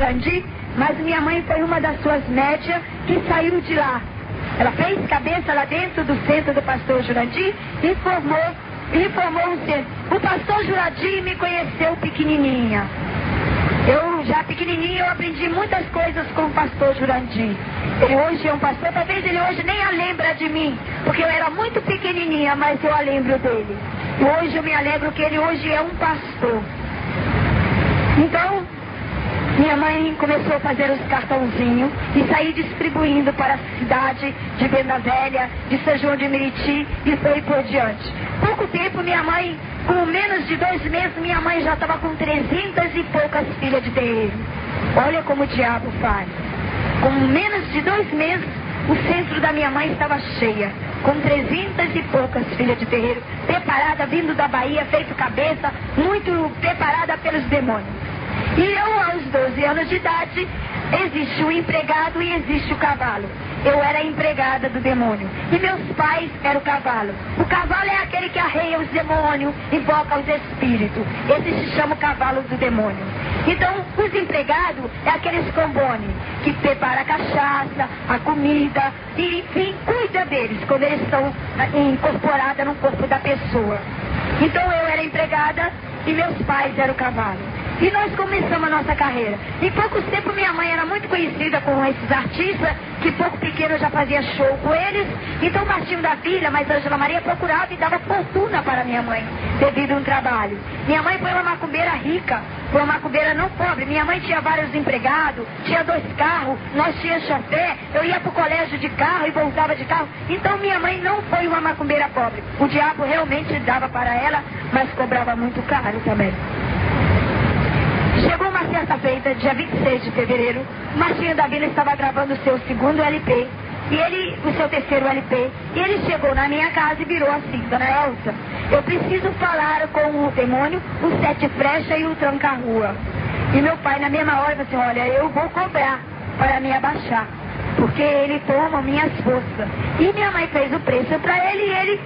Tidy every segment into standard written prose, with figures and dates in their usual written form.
Jurandir, mas minha mãe foi uma das suas médias que saiu de lá. Ela fez cabeça lá dentro do centro do pastor Jurandir e formou um centro. O pastor Jurandir me conheceu pequenininha. Eu já pequenininha, eu aprendi muitas coisas com o pastor Jurandir. Ele hoje é um pastor, talvez ele hoje nem a lembra de mim, porque eu era muito pequenininha, mas eu a lembro dele. E hoje eu me alegro que ele hoje é um pastor. Então, minha mãe começou a fazer os cartãozinhos e sair distribuindo para a cidade de Venda Velha, de São João de Meriti e foi por diante. Pouco tempo, minha mãe, com menos de 2 meses, minha mãe já estava com 300 e poucas filhas de terreiro. Olha como o diabo faz. Com menos de 2 meses, o centro da minha mãe estava cheia, com 300 e poucas filhas de terreiro, preparada, vindo da Bahia, feito cabeça, muito preparada pelos demônios. E eu, aos 12 anos de idade, existe o empregado e existe o cavalo. Eu era empregada do demônio. E meus pais eram o cavalo. O cavalo é aquele que arreia os demônios, invoca os espíritos. Esse se chama o cavalo do demônio. Então, os empregados é aqueles combones que prepara a cachaça, a comida, e enfim, cuida deles quando eles estão incorporados no corpo da pessoa. Então eu era empregada e meus pais eram o cavalo. E nós começamos a nossa carreira. Em pouco tempo minha mãe era muito conhecida com esses artistas, que pouco pequeno eu já fazia show com eles. Então Martinho da Vila, mas Ângela Maria procurava e dava fortuna para minha mãe, devido a um trabalho. Minha mãe foi uma macumbeira rica, foi uma macumbeira não pobre. Minha mãe tinha vários empregados, tinha 2 carros, nós tínhamos chofé, eu ia para o colégio de carro e voltava de carro. Então minha mãe não foi uma macumbeira pobre. O diabo realmente dava para ela, mas cobrava muito caro também. Chegou uma certa feita, dia 26 de fevereiro, Martinho da Vila estava gravando o seu 2º LP, o seu 3º LP, e ele chegou na minha casa e virou assim: Dona Elsa, eu preciso falar com o demônio, o 7 Frecha e o Tranca-Rua. E meu pai na mesma hora falou assim: olha, eu vou cobrar para me abaixar, porque ele toma minhas forças. E minha mãe fez o preço para ele e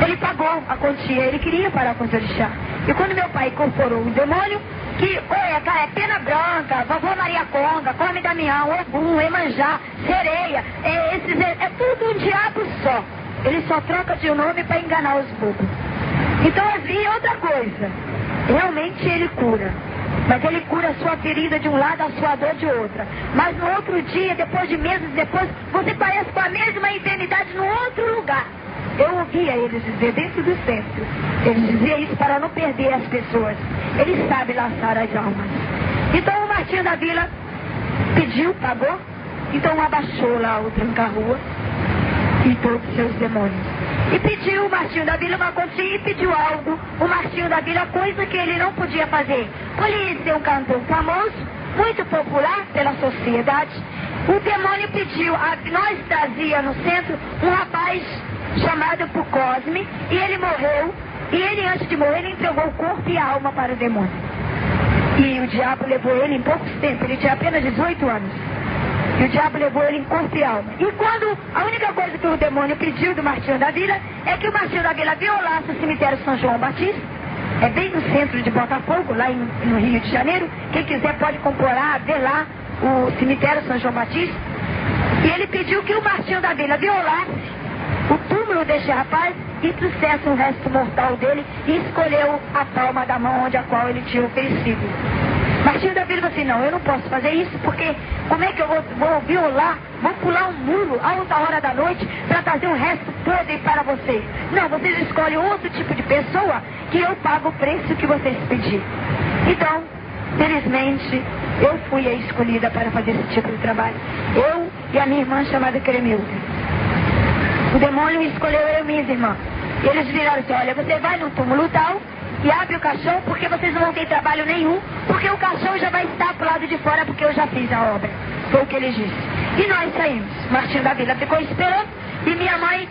ele pagou a quantia, ele queria parar com os orixá. E quando meu pai incorporou o demônio, que é pena branca, vovó Maria Conga, come Damião, Ogum, Emanjá, sereia, é tudo um diabo só. Ele só troca de nome para enganar os bobos. Então havia outra coisa. Realmente ele cura. Mas ele cura a sua ferida de um lado, a sua dor de outra. Mas no outro dia, depois de meses depois, você parece com a mesma enfermidade no outro lugar. Eu ouvia eles dizer dentro do centro. Eles diziam isso para não perder as pessoas. Ele sabe laçar as almas. Então o Martinho da Vila pediu, pagou. Então abaixou lá o Tranca-Rua e todos os seus demônios. E pediu o Martinho da Vila uma quantia e pediu algo. O Martinho da Vila, coisa que ele não podia fazer. Por ele ser um cantor famoso, muito popular pela sociedade, o demônio pediu. Nós trazia no centro um rapaz chamado por Cosme, e ele morreu, e ele antes de morrer, ele entregou o corpo e a alma para o demônio. E o diabo levou ele em poucos tempos, ele tinha apenas 18 anos. E o diabo levou ele em corpo e alma. E quando a única coisa que o demônio pediu do Martinho da Vila é que o Martinho da Vila violasse o cemitério São João Batista, é bem no centro de Botafogo, lá no Rio de Janeiro. Quem quiser pode comprar, ver lá o cemitério São João Batista. E ele pediu que o Martinho da Vila violasse o túmulo deste rapaz e trouxesse o resto mortal dele e escolheu a palma da mão onde a qual ele tinha oferecido. Martinho da Vila falou assim: não, eu não posso fazer isso, porque como é que eu vou violar, vou pular um muro a alta hora da noite para trazer o resto podre para vocês? Não, vocês escolhem outro tipo de pessoa que eu pago o preço que vocês pedirem. Então, felizmente, eu fui a escolhida para fazer esse tipo de trabalho. Eu e a minha irmã chamada Cremilda. O demônio escolheu eu e minhas irmãs. E eles viraram assim: olha, você vai no túmulo tal e abre o caixão, porque vocês não vão ter trabalho nenhum, porque o caixão já vai estar pro lado de fora, porque eu já fiz a obra. Foi o que eles disseram. E nós saímos. Martinho da Vila ficou esperando e minha mãe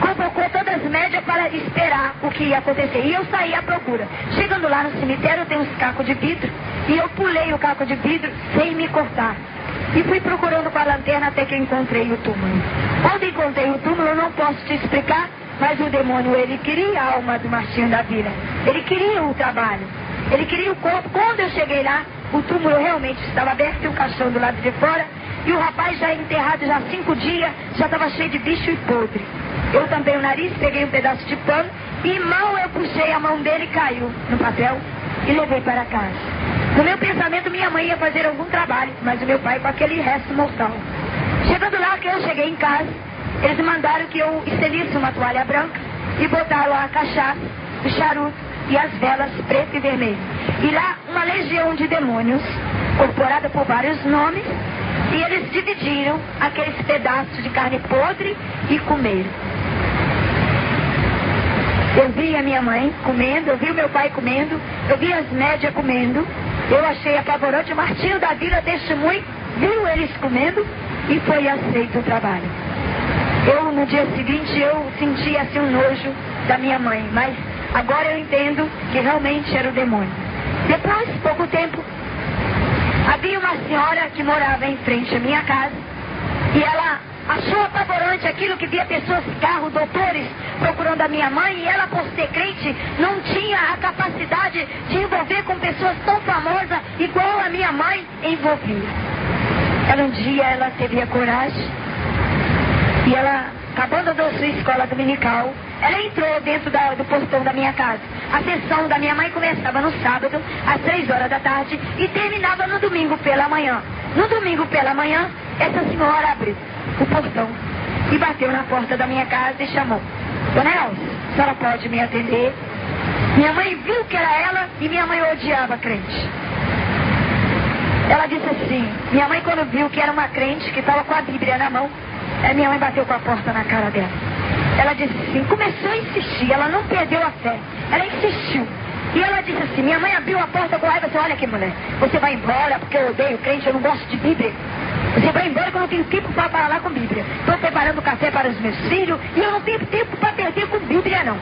convocou todas as médias para esperar o que ia acontecer. E eu saí à procura. Chegando lá no cemitério, tem uns cacos de vidro, e eu pulei o caco de vidro sem me cortar. E fui procurando com a lanterna até que encontrei o túmulo. Quando encontrei o túmulo, eu não posso te explicar, mas o demônio, ele queria a alma do Martinho da Vila. Ele queria o trabalho. Ele queria o corpo. Quando eu cheguei lá, o túmulo realmente estava aberto e o caixão do lado de fora, e o rapaz já enterrado já há 5 dias, já estava cheio de bicho e podre. Eu tampei o nariz, peguei um pedaço de pano, e mal eu puxei a mão dele, caiu no papel e levei para casa. No meu pensamento, minha mãe ia fazer algum trabalho, mas o meu pai com aquele resto mortal. Chegando lá, que eu cheguei em casa, eles mandaram que eu estendesse uma toalha branca e botaram a cachaça, o charuto e as velas preto e vermelho. E lá, uma legião de demônios, corporada por vários nomes, e eles dividiram aqueles pedaços de carne podre e comeram. Eu vi a minha mãe comendo, eu vi o meu pai comendo, eu vi as médias comendo, eu achei apavorante. O Martinho da Vila testemunho, viu eles comendo e foi aceito o trabalho. Eu, no dia seguinte, eu senti assim um nojo da minha mãe, mas agora eu entendo que realmente era o demônio. Depois, pouco tempo, havia uma senhora que morava em frente à minha casa e ela achou apavorante aquilo que via pessoas, carros, doutores procurando a minha mãe, e ela, por ser crente, não tinha a capacidade de envolver com pessoas tão famosas igual a minha mãe envolvia. Um dia ela teve a coragem e ela, acabando da sua escola dominical, ela entrou dentro do portão da minha casa. A sessão da minha mãe começava no sábado, às 3 horas da tarde, e terminava no domingo pela manhã. No domingo pela manhã, essa senhora abriu o portão e bateu na porta da minha casa e chamou: Dona Elza, a senhora pode me atender? Minha mãe viu que era ela e minha mãe odiava crente. Ela disse assim, minha mãe, quando viu que era uma crente que estava com a Bíblia na mão, minha mãe bateu com a porta na cara dela. Ela disse assim, começou a insistir, ela não perdeu a fé, ela insistiu. E ela disse assim, minha mãe abriu a porta com raiva e disse, olha aqui, mulher, você vai embora porque eu odeio crente, eu não gosto de Bíblia. Você vai embora que eu não tenho tempo para falar com Bíblia. Estou preparando café para os meus filhos e eu não tenho tempo para perder com Bíblia, não.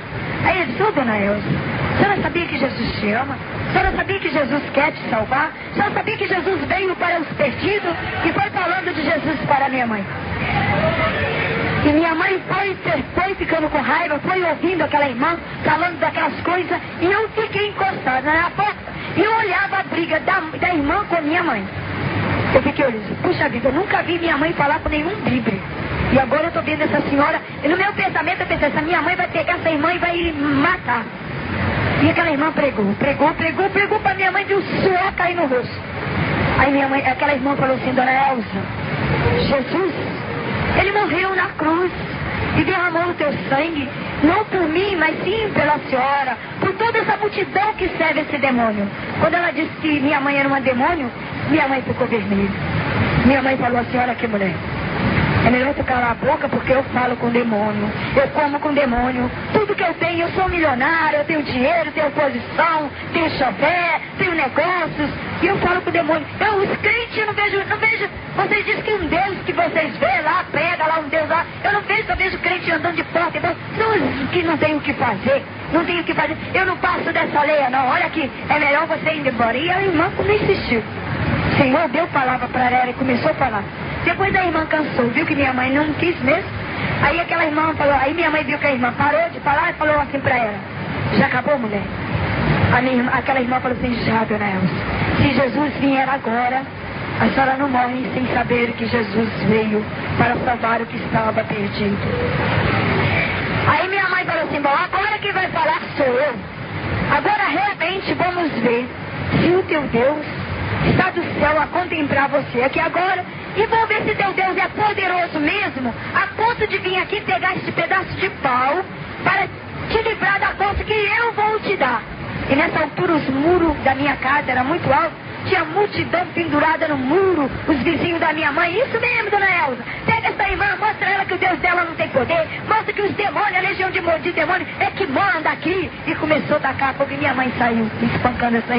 Aí ele disse, Dona Elza, a senhora sabia que Jesus te ama? A senhora sabia que Jesus quer te salvar? A senhora sabia que Jesus veio para os perdidos? E foi falando de Jesus para minha mãe. E minha mãe foi ficando com raiva, foi ouvindo aquela irmã falando daquelas coisas, e eu fiquei encostada na porta e eu olhava a briga da irmã com a minha mãe. Eu fiquei olhando, puxa vida, eu nunca vi minha mãe falar com nenhum bíblia. E agora eu estou vendo essa senhora, e no meu pensamento eu pensei, essa minha mãe vai pegar essa irmã e vai matar. E aquela irmã pregou para minha mãe, viu o suor cair no rosto. Aí minha mãe, aquela irmã falou assim, Dona Elza, Jesus, ele morreu na cruz e derramou o teu sangue, não por mim, mas sim pela senhora, por toda essa multidão que serve esse demônio. Quando ela disse que minha mãe era um demônio, minha mãe ficou vermelha. Minha mãe falou assim, olha aqui, mulher, é melhor tu calar a boca porque eu falo com demônio, eu como com demônio, tudo que eu tenho, eu sou milionário, eu tenho dinheiro, tenho posição, tenho chofer, tenho negócios, e eu falo com demônio. Os crentes, eu não vejo, vocês dizem que um Deus que vocês vê lá, prega lá um Deus lá, eu não vejo, só vejo crente andando de porta, então, que não tem o que fazer, eu não passo dessa lei não, olha aqui, é melhor você ir embora. E a irmã como insistiu, o Senhor deu palavra para ela e começou a falar. Depois a irmã cansou, viu que minha mãe não quis mesmo. Aí aquela irmã falou, aí minha mãe viu que a irmã parou de falar e falou assim pra ela, já acabou, mulher? Aquela irmã falou assim, já, Dona Elza, se Jesus vier agora, a senhora não morre sem saber que Jesus veio para salvar o que estava perdido. Aí minha mãe falou assim, bom, agora quem vai falar sou eu. Agora realmente vamos ver se o teu Deus está do céu a contemplar você aqui agora, e vou ver se teu Deus é poderoso mesmo, a ponto de vir aqui pegar este pedaço de pau para te livrar da coisa que eu vou te dar. E nessa altura os muros da minha casa eram muito altos, tinha multidão pendurada no muro, os vizinhos da minha mãe, isso mesmo, Dona Elza, pega essa irmã, mostra ela que o Deus dela não tem poder, mostra que os demônios, a legião de demônios é que manda aqui. E começou a tacar fogo, e minha mãe saiu espancando essa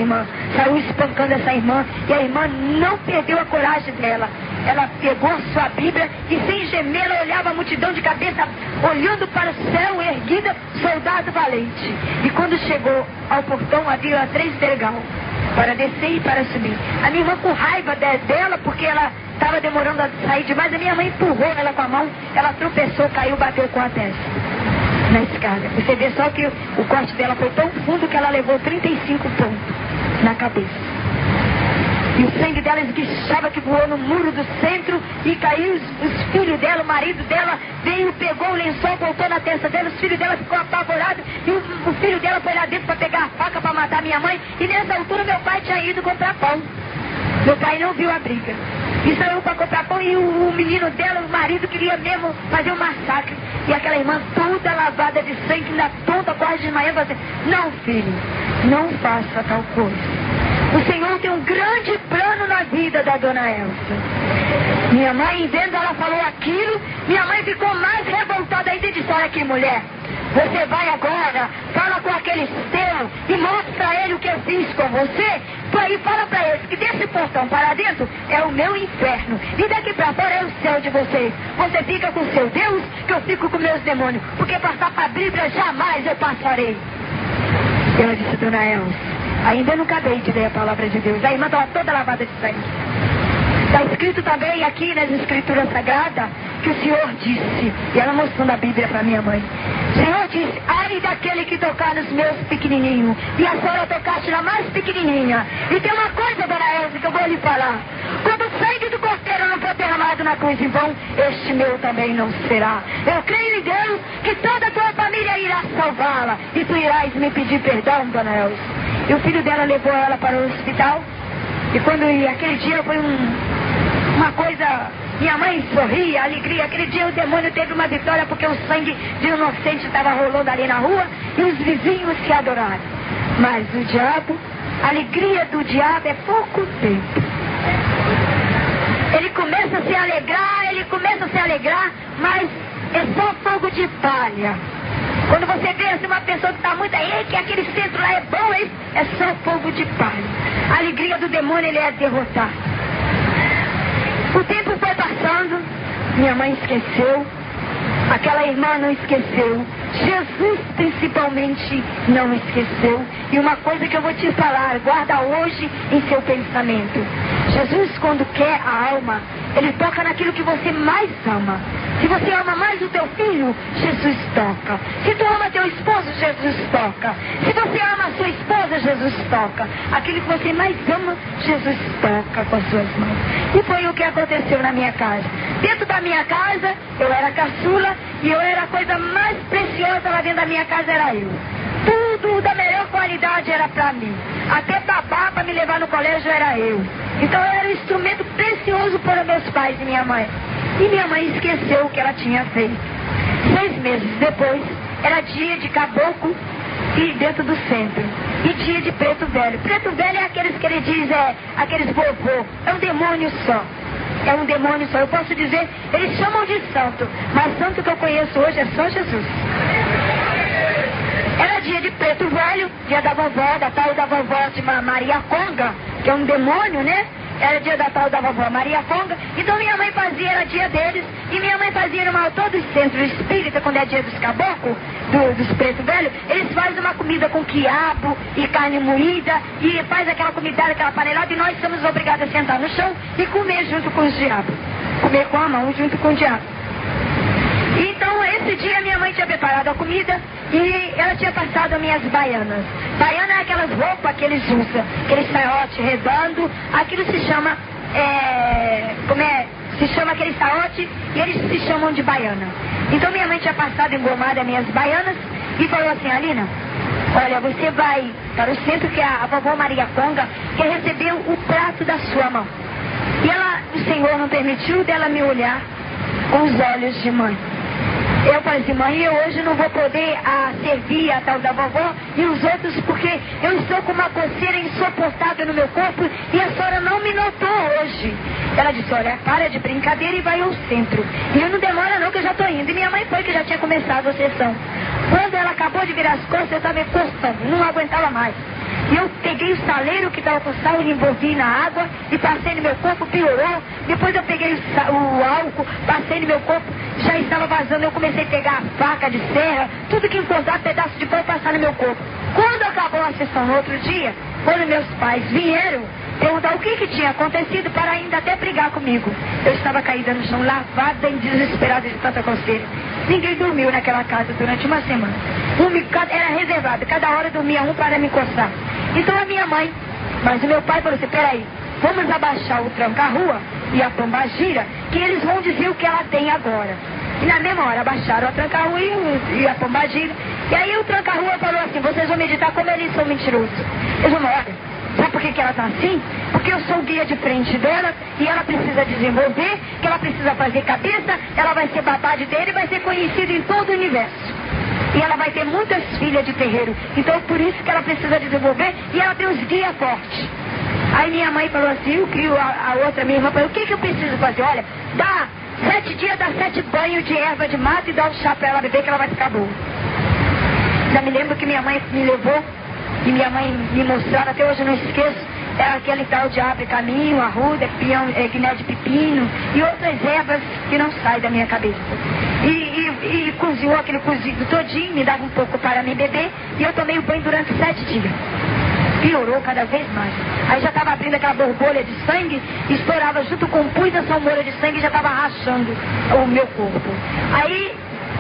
irmã, e a irmã não perdeu a coragem dela. Ela pegou a sua Bíblia e sem gemer ela olhava a multidão de cabeça, olhando para o céu, erguida, soldado valente. E quando chegou ao portão havia 3 degraus para descer e para subir. A minha irmã com raiva dela, porque ela estava demorando a sair demais, a minha mãe empurrou ela com a mão, ela tropeçou, caiu, bateu com a testa na escada. Você vê só que o corte dela foi tão fundo que ela levou 35 pontos na cabeça. E o sangue dela esguichava, que voou no muro do centro e caiu. Os filhos dela, o marido dela, veio, pegou o lençol, voltou na testa dela. Os filhos dela ficou apavorado e o filho dela foi lá dentro para pegar a faca para matar minha mãe. E nessa altura meu pai tinha ido comprar pão. Meu pai não viu a briga e saiu para comprar pão, e o menino dela, o marido, queria mesmo fazer um massacre. E aquela irmã toda lavada de sangue, na tonta, quase de manhã, assim: não, filho, não faça tal coisa. O Senhor tem um grande plano na vida da dona Elsa. Minha mãe, vendo ela falou aquilo, minha mãe ficou mais revoltada ainda e disse: olha aqui, mulher, você vai agora, fala com aquele seu e mostra a ele o que eu fiz com você. E fala pra eles que desse portão para dentro é o meu inferno e daqui pra fora é o céu de vocês. Você fica com o seu Deus, que eu fico com meus demônios, porque passar pra Bíblia jamais eu passarei. Eu disse: dona Elsa, ainda não acabei de ler a palavra de Deus. A irmã estava toda lavada de sangue. Está escrito também aqui nas Escrituras Sagradas que o Senhor disse, e ela mostrando a Bíblia para minha mãe: o Senhor disse: ai daquele que tocar nos meus pequenininhos, e a senhora tocaste na mais pequenininha. E tem uma coisa, dona Elsa, que eu vou lhe falar: quando o sangue do cordeiro não for derramado na cruz em vão, este meu também não será. Eu creio em Deus que toda a tua família irá salvá-la, e tu irás me pedir perdão, dona Elsa. E o filho dela levou ela para o hospital, e quando aquele dia foi uma coisa, minha mãe sorria, alegria. Aquele dia o demônio teve uma vitória, porque o sangue de um inocente estava rolando ali na rua e os vizinhos se adoraram. Mas o diabo, a alegria do diabo é pouco tempo. Ele começa a se alegrar, mas é só fogo de palha. Quando você vê assim, uma pessoa que está muito aí, que aquele centro lá é bom, é só fogo de palha. A alegria do demônio, ele é derrotar. O tempo foi passando, minha mãe esqueceu, aquela irmã não esqueceu, Jesus principalmente não esqueceu. E uma coisa que eu vou te falar, guarda hoje em seu pensamento: Jesus, quando quer a alma, ele toca naquilo que você mais ama. Se você ama mais o teu filho, Jesus toca. Se tu ama teu esposo, Jesus toca. Se você ama a sua esposa, Jesus toca. Aquilo que você mais ama, Jesus toca com as suas mãos. E foi o que aconteceu na minha casa. Dentro da minha casa, eu era caçula, e eu era a coisa mais preciosa lá dentro da minha casa, era eu. Tudo da melhor qualidade era pra mim. Até babá para me levar no colégio era eu. Então eu era um instrumento precioso para meus pais e minha mãe. E minha mãe esqueceu o que ela tinha feito. 6 meses depois, era dia de caboclo e dentro do centro. E dia de preto velho. Preto velho é aqueles que ele diz, aqueles vovô. É um demônio só. É um demônio só. Eu posso dizer, eles chamam de santo, mas santo que eu conheço hoje é só Jesus. Era dia de preto velho, dia da vovó, da tal da vovó de Maria Conga, que é um demônio, né? Era dia da tal da vovó Maria Conga. Então minha mãe fazia, era dia deles, e minha mãe fazia numa todos os centros espíritas, quando é dia dos caboclos, dos pretos velhos, eles fazem uma comida com quiabo e carne moída, e faz aquela comida, aquela panelada, e nós somos obrigados a sentar no chão e comer junto com os diabos. Comer com a mão junto com o diabo. Então esse dia minha mãe tinha preparado a comida e ela tinha passado as minhas baianas. Baiana é aquelas roupas que eles usam, aquele saiote redondo, aquilo se chama, se chama aquele saiote, e eles se chamam de baiana. Então minha mãe tinha passado engomada as minhas baianas e falou assim: Alina, olha, você vai para o centro que a vovó Maria Conga quer receber o prato da sua mão. E o Senhor não permitiu dela me olhar com os olhos de mãe. Eu falei assim: mãe, eu hoje não vou poder servir a tal da vovó e os outros, porque eu estou com uma coceira insuportável no meu corpo e a senhora não me notou hoje. Ela disse: olha, para de brincadeira e vai ao centro. E eu não demora não, que eu já estou indo. E minha mãe foi, que já tinha começado a sessão. Quando ela acabou de virar as costas, eu estava encostando, não aguentava mais. E eu peguei o saleiro que estava com sal e envolvi na água e passei no meu corpo, piorou. Depois eu peguei o álcool, passei no meu corpo, já estava vazando. Eu comecei a pegar a faca de serra, tudo que encontrar, pedaço de pau, passar no meu corpo. Quando acabou a sessão no outro dia, quando meus pais vieram perguntar o que tinha acontecido, para ainda até brigar comigo, eu estava caída no chão, lavada e desesperada de tanta coceira. Ninguém dormiu naquela casa durante uma semana. Era reservado, cada hora dormia um para me encostar. Então a minha mãe, mas o meu pai falou assim: peraí, vamos abaixar o tranca-rua e a pombagira, que eles vão dizer o que ela tem agora. E na mesma hora abaixaram a tranca-rua e a pombagira. E aí o tranca-rua falou assim, vocês vão meditar como eles são mentirosos. Eles vão, olha, sabe por que ela está assim? Porque eu sou o guia de frente dela e ela precisa desenvolver, que ela precisa fazer cabeça, ela vai ser babá dele e vai ser conhecida em todo o universo. E ela vai ter muitas filhas de terreiro. Então por isso que ela precisa desenvolver e ela tem os guias fortes. Aí minha mãe falou assim, a outra minha irmã falou, o que eu preciso fazer? Olha, dá 7 dias, dá 7 banhos de erva de mato e dá um chá pra ela beber que ela vai ficar boa. Já me lembro que minha mãe me levou e minha mãe me mostrou, até hoje eu não esqueço, era aquele tal de abre caminho, arruda, guiné de pepino e outras ervas que não saem da minha cabeça. E cozinhou aquele cozido todinho, me dava um pouco para me beber e eu tomei o banho durante 7 dias. Piorou cada vez mais. Aí já estava abrindo aquela borbolha de sangue, estourava junto com o pus dessa bolha de sangue e já estava rachando o meu corpo. Aí,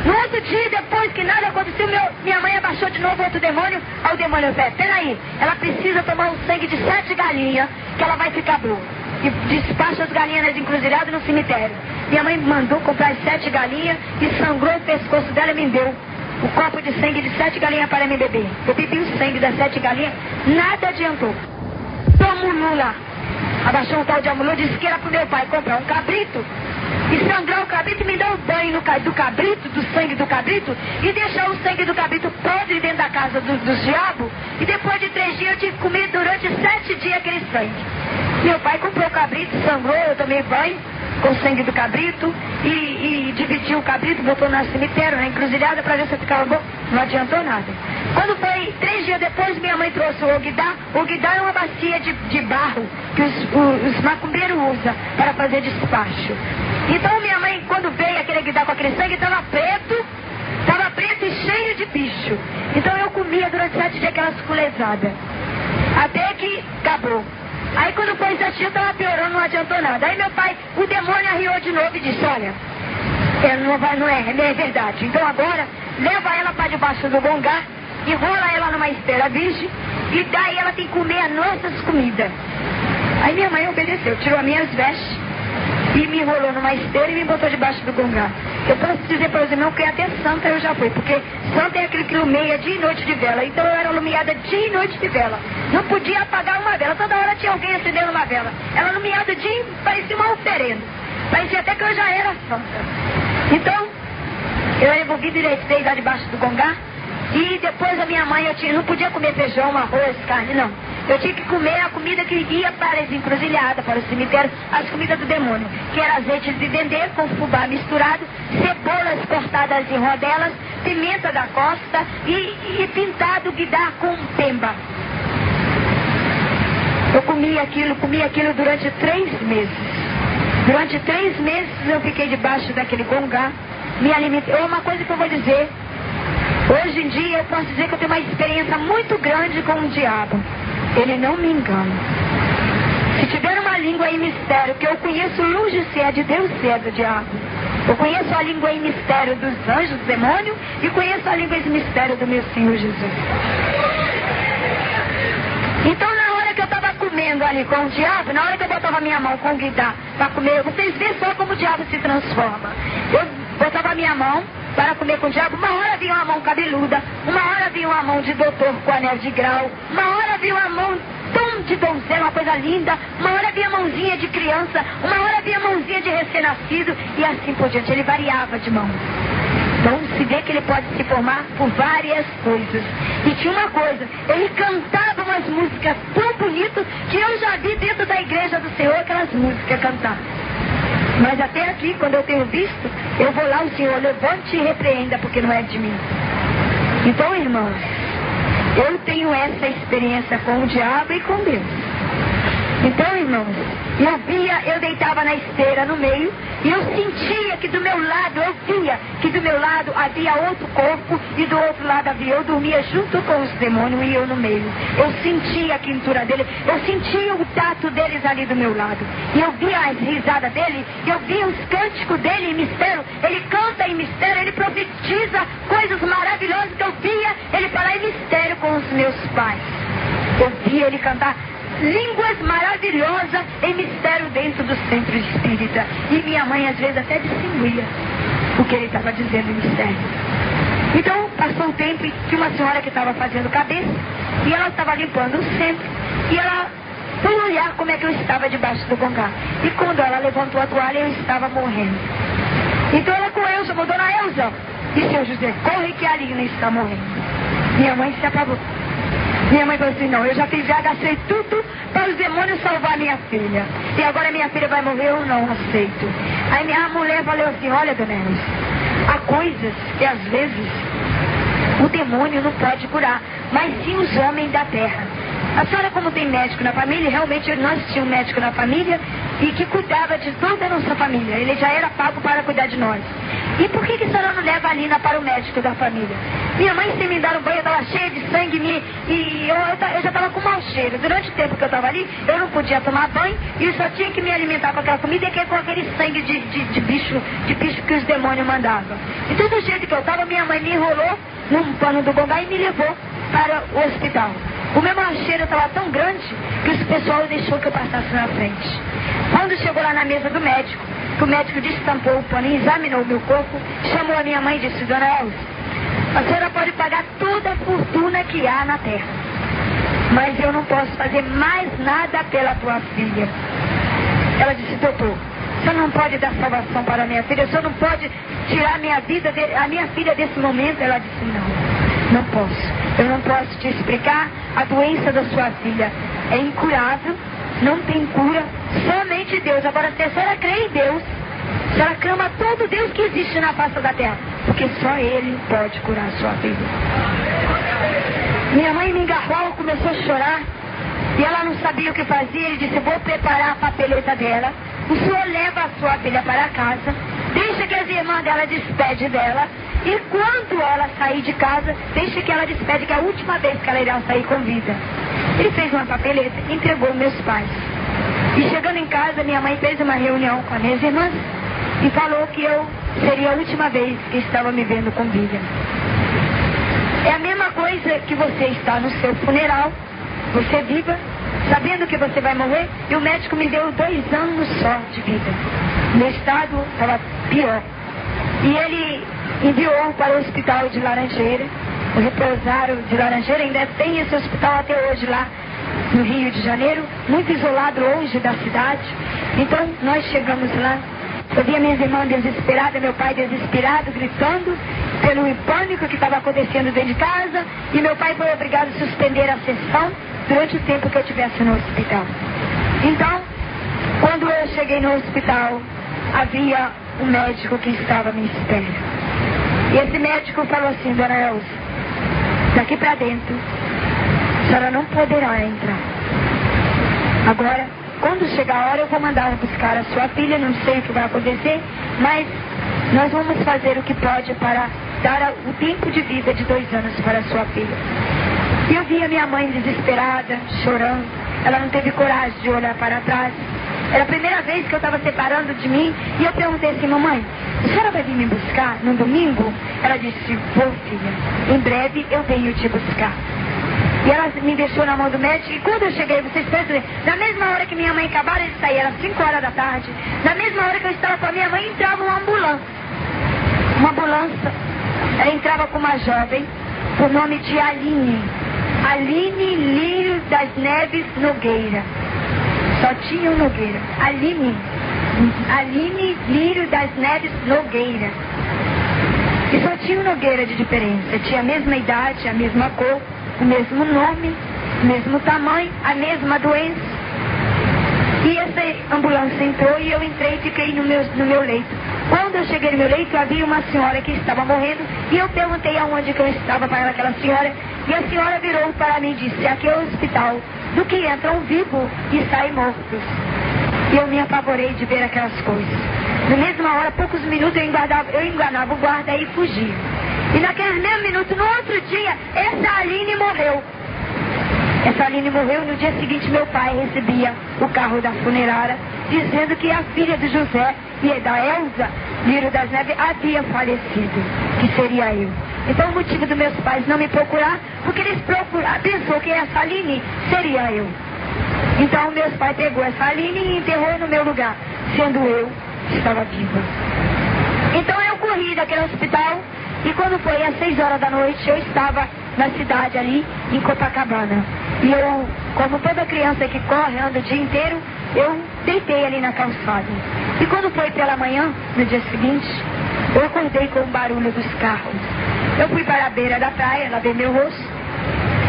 no outro dia, depois que nada aconteceu, minha mãe abaixou de novo outro demônio. Aí o demônio falou, peraí, ela precisa tomar um sangue de 7 galinhas, que ela vai ficar boa. E despacha as galinhas nas encruzilhadas no cemitério. Minha mãe mandou comprar as 7 galinhas e sangrou o pescoço dela e me deu o copo de sangue de 7 galinhas para me beber. Eu bebi o sangue das 7 galinhas, nada adiantou. Amulu lá, abaixou um tal de Amulu, disse que era pro meu pai comprar um cabrito e sangrar o cabrito e me dar um banho do cabrito, do sangue do cabrito, e deixar o sangue do cabrito podre dentro da casa dos diabos, e depois de 3 dias eu tive que comer durante 7 dias aquele sangue. Meu pai comprou o cabrito, sangrou, eu tomei banho com o sangue do cabrito e dividiu o cabrito, botou no cemitério, na encruzilhada para ver se eu ficava bom. Não adiantou nada. Quando foi 3 dias depois, minha mãe trouxe o Ogdá. O Ogdá é uma bacia de barro que os macumbeiros usam para fazer despacho. Então minha mãe, quando veio aquele Ogdá com aquele sangue, estava preto e cheio de bicho. Então eu comia durante 7 dias aquela suculezada. Até que acabou. Aí quando foi 7 dias, estava piorando, não adiantou nada. Aí meu pai, o demônio arriou de novo e disse, olha, não é verdade. Então agora, leva ela para debaixo do gongá, enrola ela numa esteira virgem, e daí ela tem que comer as nossas comidas. Aí minha mãe obedeceu, tirou as minhas vestes, e me enrolou numa esteira e me botou debaixo do gongá. Eu posso dizer para os irmãos que até santa eu já fui, porque santa é aquele que ilumeia dia e noite de vela. Então eu era iluminada dia e noite de vela. Não podia apagar uma vela, toda hora tinha alguém acendendo uma vela. Ela iluminada dia, parecia uma oferenda. Parecia até que eu já era santa. Então, eu envolvi direito desde lá debaixo do gongá. E depois a minha mãe, não podia comer feijão, arroz, carne, não. Eu tinha que comer a comida que ia para as encruzilhadas, para o cemitério, as comidas do demônio, que era azeite de dendê com fubá misturado, cebolas cortadas em rodelas, pimenta da costa e pintado guidar com pemba. Eu comia aquilo durante 3 meses. Durante 3 meses eu fiquei debaixo daquele gongá, me alimentei. É uma coisa que eu vou dizer. Hoje em dia eu posso dizer que eu tenho uma experiência muito grande com o diabo. Ele não me engana. Se tiver uma língua em mistério que eu conheço longe se é de Deus, se é do diabo. Eu conheço a língua em mistério dos anjos, do demônio, e conheço a língua em mistério do meu Senhor Jesus. Então na hora que eu estava comendo ali com o diabo, na hora que eu botava minha mão com o guidá para comer, vocês veem só como o diabo se transforma. Eu botava minha mão para comer com o diabo, uma hora vinha uma mão cabeluda, uma hora vinha uma mão de doutor com anel de grau, uma hora vinha uma mão tão de donzela, uma coisa linda, uma hora vinha mãozinha de criança, uma hora vinha mãozinha de recém-nascido, e assim por diante, ele variava de mão. Então se vê que ele pode se formar por várias coisas. E tinha uma coisa, ele cantava umas músicas tão bonitas que eu já vi dentro da igreja do Senhor aquelas músicas cantar. Mas até aqui, quando eu tenho visto, eu vou lá, o Senhor levante e repreenda, porque não é de mim. Então, irmãos, eu tenho essa experiência com o diabo e com Deus. Então, irmãos, eu deitava na esteira no meio, e eu sentia que do meu lado, eu via que do meu lado havia outro corpo, e do outro lado havia, eu dormia junto com os demônios e eu no meio. Eu sentia a quintura dele, eu sentia o tato deles ali do meu lado. E eu via as risadas dele, eu via os cânticos dele em mistério. Ele canta em mistério, ele profetiza coisas maravilhosas que eu via ele falar em mistério com os meus pais. Eu via ele cantar línguas maravilhosas em mistério dentro do centro espírita. E minha mãe às vezes até distinguia o que ele estava dizendo em mistério. Então passou um tempo e tinha uma senhora que estava fazendo cabeça e ela estava limpando o centro e ela foi olhar como é que eu estava debaixo do gongá. E quando ela levantou a toalha, eu estava morrendo. Então ela correu, chamou Dona Elza e seu José, corre que a Alina está morrendo. Minha mãe se apagou. Minha mãe falou assim, não, eu já fiz, já gastei tudo para os demônios salvar minha filha. E agora minha filha vai morrer, eu não aceito. Aí minha mulher falou assim, olha, Dona Elza, há coisas que às vezes o demônio não pode curar, mas sim os homens da terra. A senhora, como tem médico na família, realmente nós tínhamos um médico na família e que cuidava de toda a nossa família. Ele já era pago para cuidar de nós. E por que a senhora não leva a Alina para o médico da família? Minha mãe, sem me dar um banho, estava cheia de sangue e eu já estava com mau cheiro. Durante o tempo que eu estava ali, eu não podia tomar banho e eu só tinha que me alimentar com aquela comida e com aquele sangue de bicho que os demônios mandavam. E do jeito que eu estava, minha mãe me enrolou num pano do gongá e me levou para o hospital. O meu mau cheiro estava tão grande que o pessoal deixou que eu passasse na frente. Quando chegou lá na mesa do médico, que o médico destampou o pano e examinou o meu corpo, chamou a minha mãe e disse, Dona Elza, a senhora pode pagar toda a fortuna que há na terra, mas eu não posso fazer mais nada pela tua filha. Ela disse, doutor, o senhor não pode dar salvação para a minha filha, o senhor não pode tirar a minha filha desse momento. Ela disse, não posso. Eu não posso te explicar. A doença da sua filha é incurável, não tem cura, somente Deus. Agora, se a senhora crê em Deus, a senhora clama todo Deus que existe na face da terra, porque só Ele pode curar a sua filha. Minha mãe me engarrou, começou a chorar, e ela não sabia o que fazia. Ele disse, vou preparar a papeleta dela, o senhor leva a sua filha para casa, deixa que as irmãs dela despede dela, e quando ela sair de casa, deixa que ela despede, que é a última vez que ela irá sair com vida. Ele fez uma papeleta e entregou meus pais. E chegando em casa, minha mãe fez uma reunião com as minhas irmãs e falou que eu seria a última vez que estava me vendo com vida. É a mesma coisa que você está no seu funeral, você viva, sabendo que você vai morrer, e o médico me deu 2 anos só de vida. Meu estado estava pior. E ele enviou para o hospital de Laranjeira, o repousário de Laranjeira. Ainda tem esse hospital até hoje lá no Rio de Janeiro, muito isolado, longe da cidade. Então nós chegamos lá, eu vi minhas irmãs desesperadas, meu pai desesperado, gritando pelo pânico que estava acontecendo dentro de casa, e meu pai foi obrigado a suspender a sessão durante o tempo que eu estivesse no hospital. Então, quando eu cheguei no hospital, havia um médico que estava me esperando. E esse médico falou assim, Dona Elza, daqui para dentro, a senhora não poderá entrar. Agora, quando chegar a hora, eu vou mandar buscar a sua filha, não sei o que vai acontecer, mas nós vamos fazer o que pode para dar o tempo de vida de 2 anos para a sua filha. E eu vi a minha mãe desesperada, chorando, ela não teve coragem de olhar para trás. Era a primeira vez que eu estava separando de mim, e eu perguntei assim, mamãe, a senhora vai vir me buscar no domingo? Ela disse, vou, filha, em breve eu venho te buscar. E ela me deixou na mão do médico, e quando eu cheguei, vocês pensam, na mesma hora que minha mãe acabara de sair, era 5 horas da tarde, na mesma hora que eu estava com a minha mãe, entrava uma ambulância. Uma ambulância, ela entrava com uma jovem, por nome de Aline Lírio das Neves Nogueira. Só tinha um Nogueira. Aline Lírio das Neves Nogueira. E só tinha um Nogueira de diferença. Tinha a mesma idade, a mesma cor, o mesmo nome, o mesmo tamanho, a mesma doença. E essa ambulância entrou e eu entrei e fiquei no meu leito. Quando eu cheguei no meu leito, havia uma senhora que estava morrendo, e eu perguntei aonde que eu estava para aquela senhora, e a senhora virou para mim e disse, aqui é o hospital do que entram vivos e saem mortos. E eu me apavorei de ver aquelas coisas. Na mesma hora, poucos minutos, eu enganava o guarda e fugia. E naquele mesmo minuto, no outro dia, essa Aline morreu. Essa Aline morreu, no dia seguinte meu pai recebia o carro da funerária, dizendo que a filha de José e da Elza Lírio das Neves havia falecido, que seria eu. Então o motivo dos meus pais não me procurar, porque eles pensou que essa Aline seria eu. Então meus pais pegou essa Aline e enterrou no meu lugar, sendo eu que estava viva. Então eu corri daquele hospital e quando foi às 6 horas da noite eu estava na cidade ali em Copacabana. E eu, como toda criança que corre, anda o dia inteiro, eu deitei ali na calçada. E quando foi pela manhã, no dia seguinte, eu acordei com o barulho dos carros. Eu fui para a beira da praia, lavei meu rosto,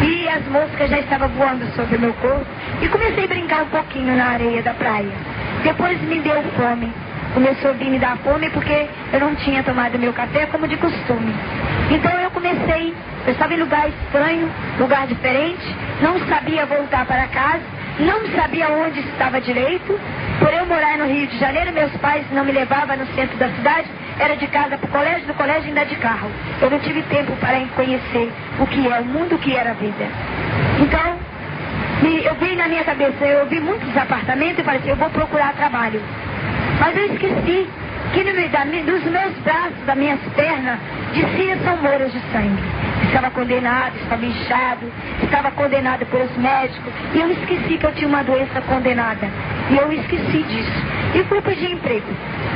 e as moscas já estavam voando sobre o meu corpo, e comecei a brincar um pouquinho na areia da praia. Depois me deu fome. Começou a vir me dar fome porque eu não tinha tomado meu café como de costume. Então eu estava em lugar estranho, lugar diferente, não sabia voltar para casa, não sabia onde estava direito. Por eu morar no Rio de Janeiro, meus pais não me levavam no centro da cidade, era de casa para o colégio, do colégio ainda de carro. Eu não tive tempo para conhecer o que é o mundo, o que era a vida. Então, eu vi na minha cabeça, eu vi muitos apartamentos e falei assim, eu vou procurar trabalho. Mas eu esqueci que dos meus braços, das minhas pernas, descia são moras de sangue. Estava condenado, estava inchado, estava condenado pelos médicos. E eu esqueci que eu tinha uma doença condenada. E eu esqueci disso. E fui pedir emprego.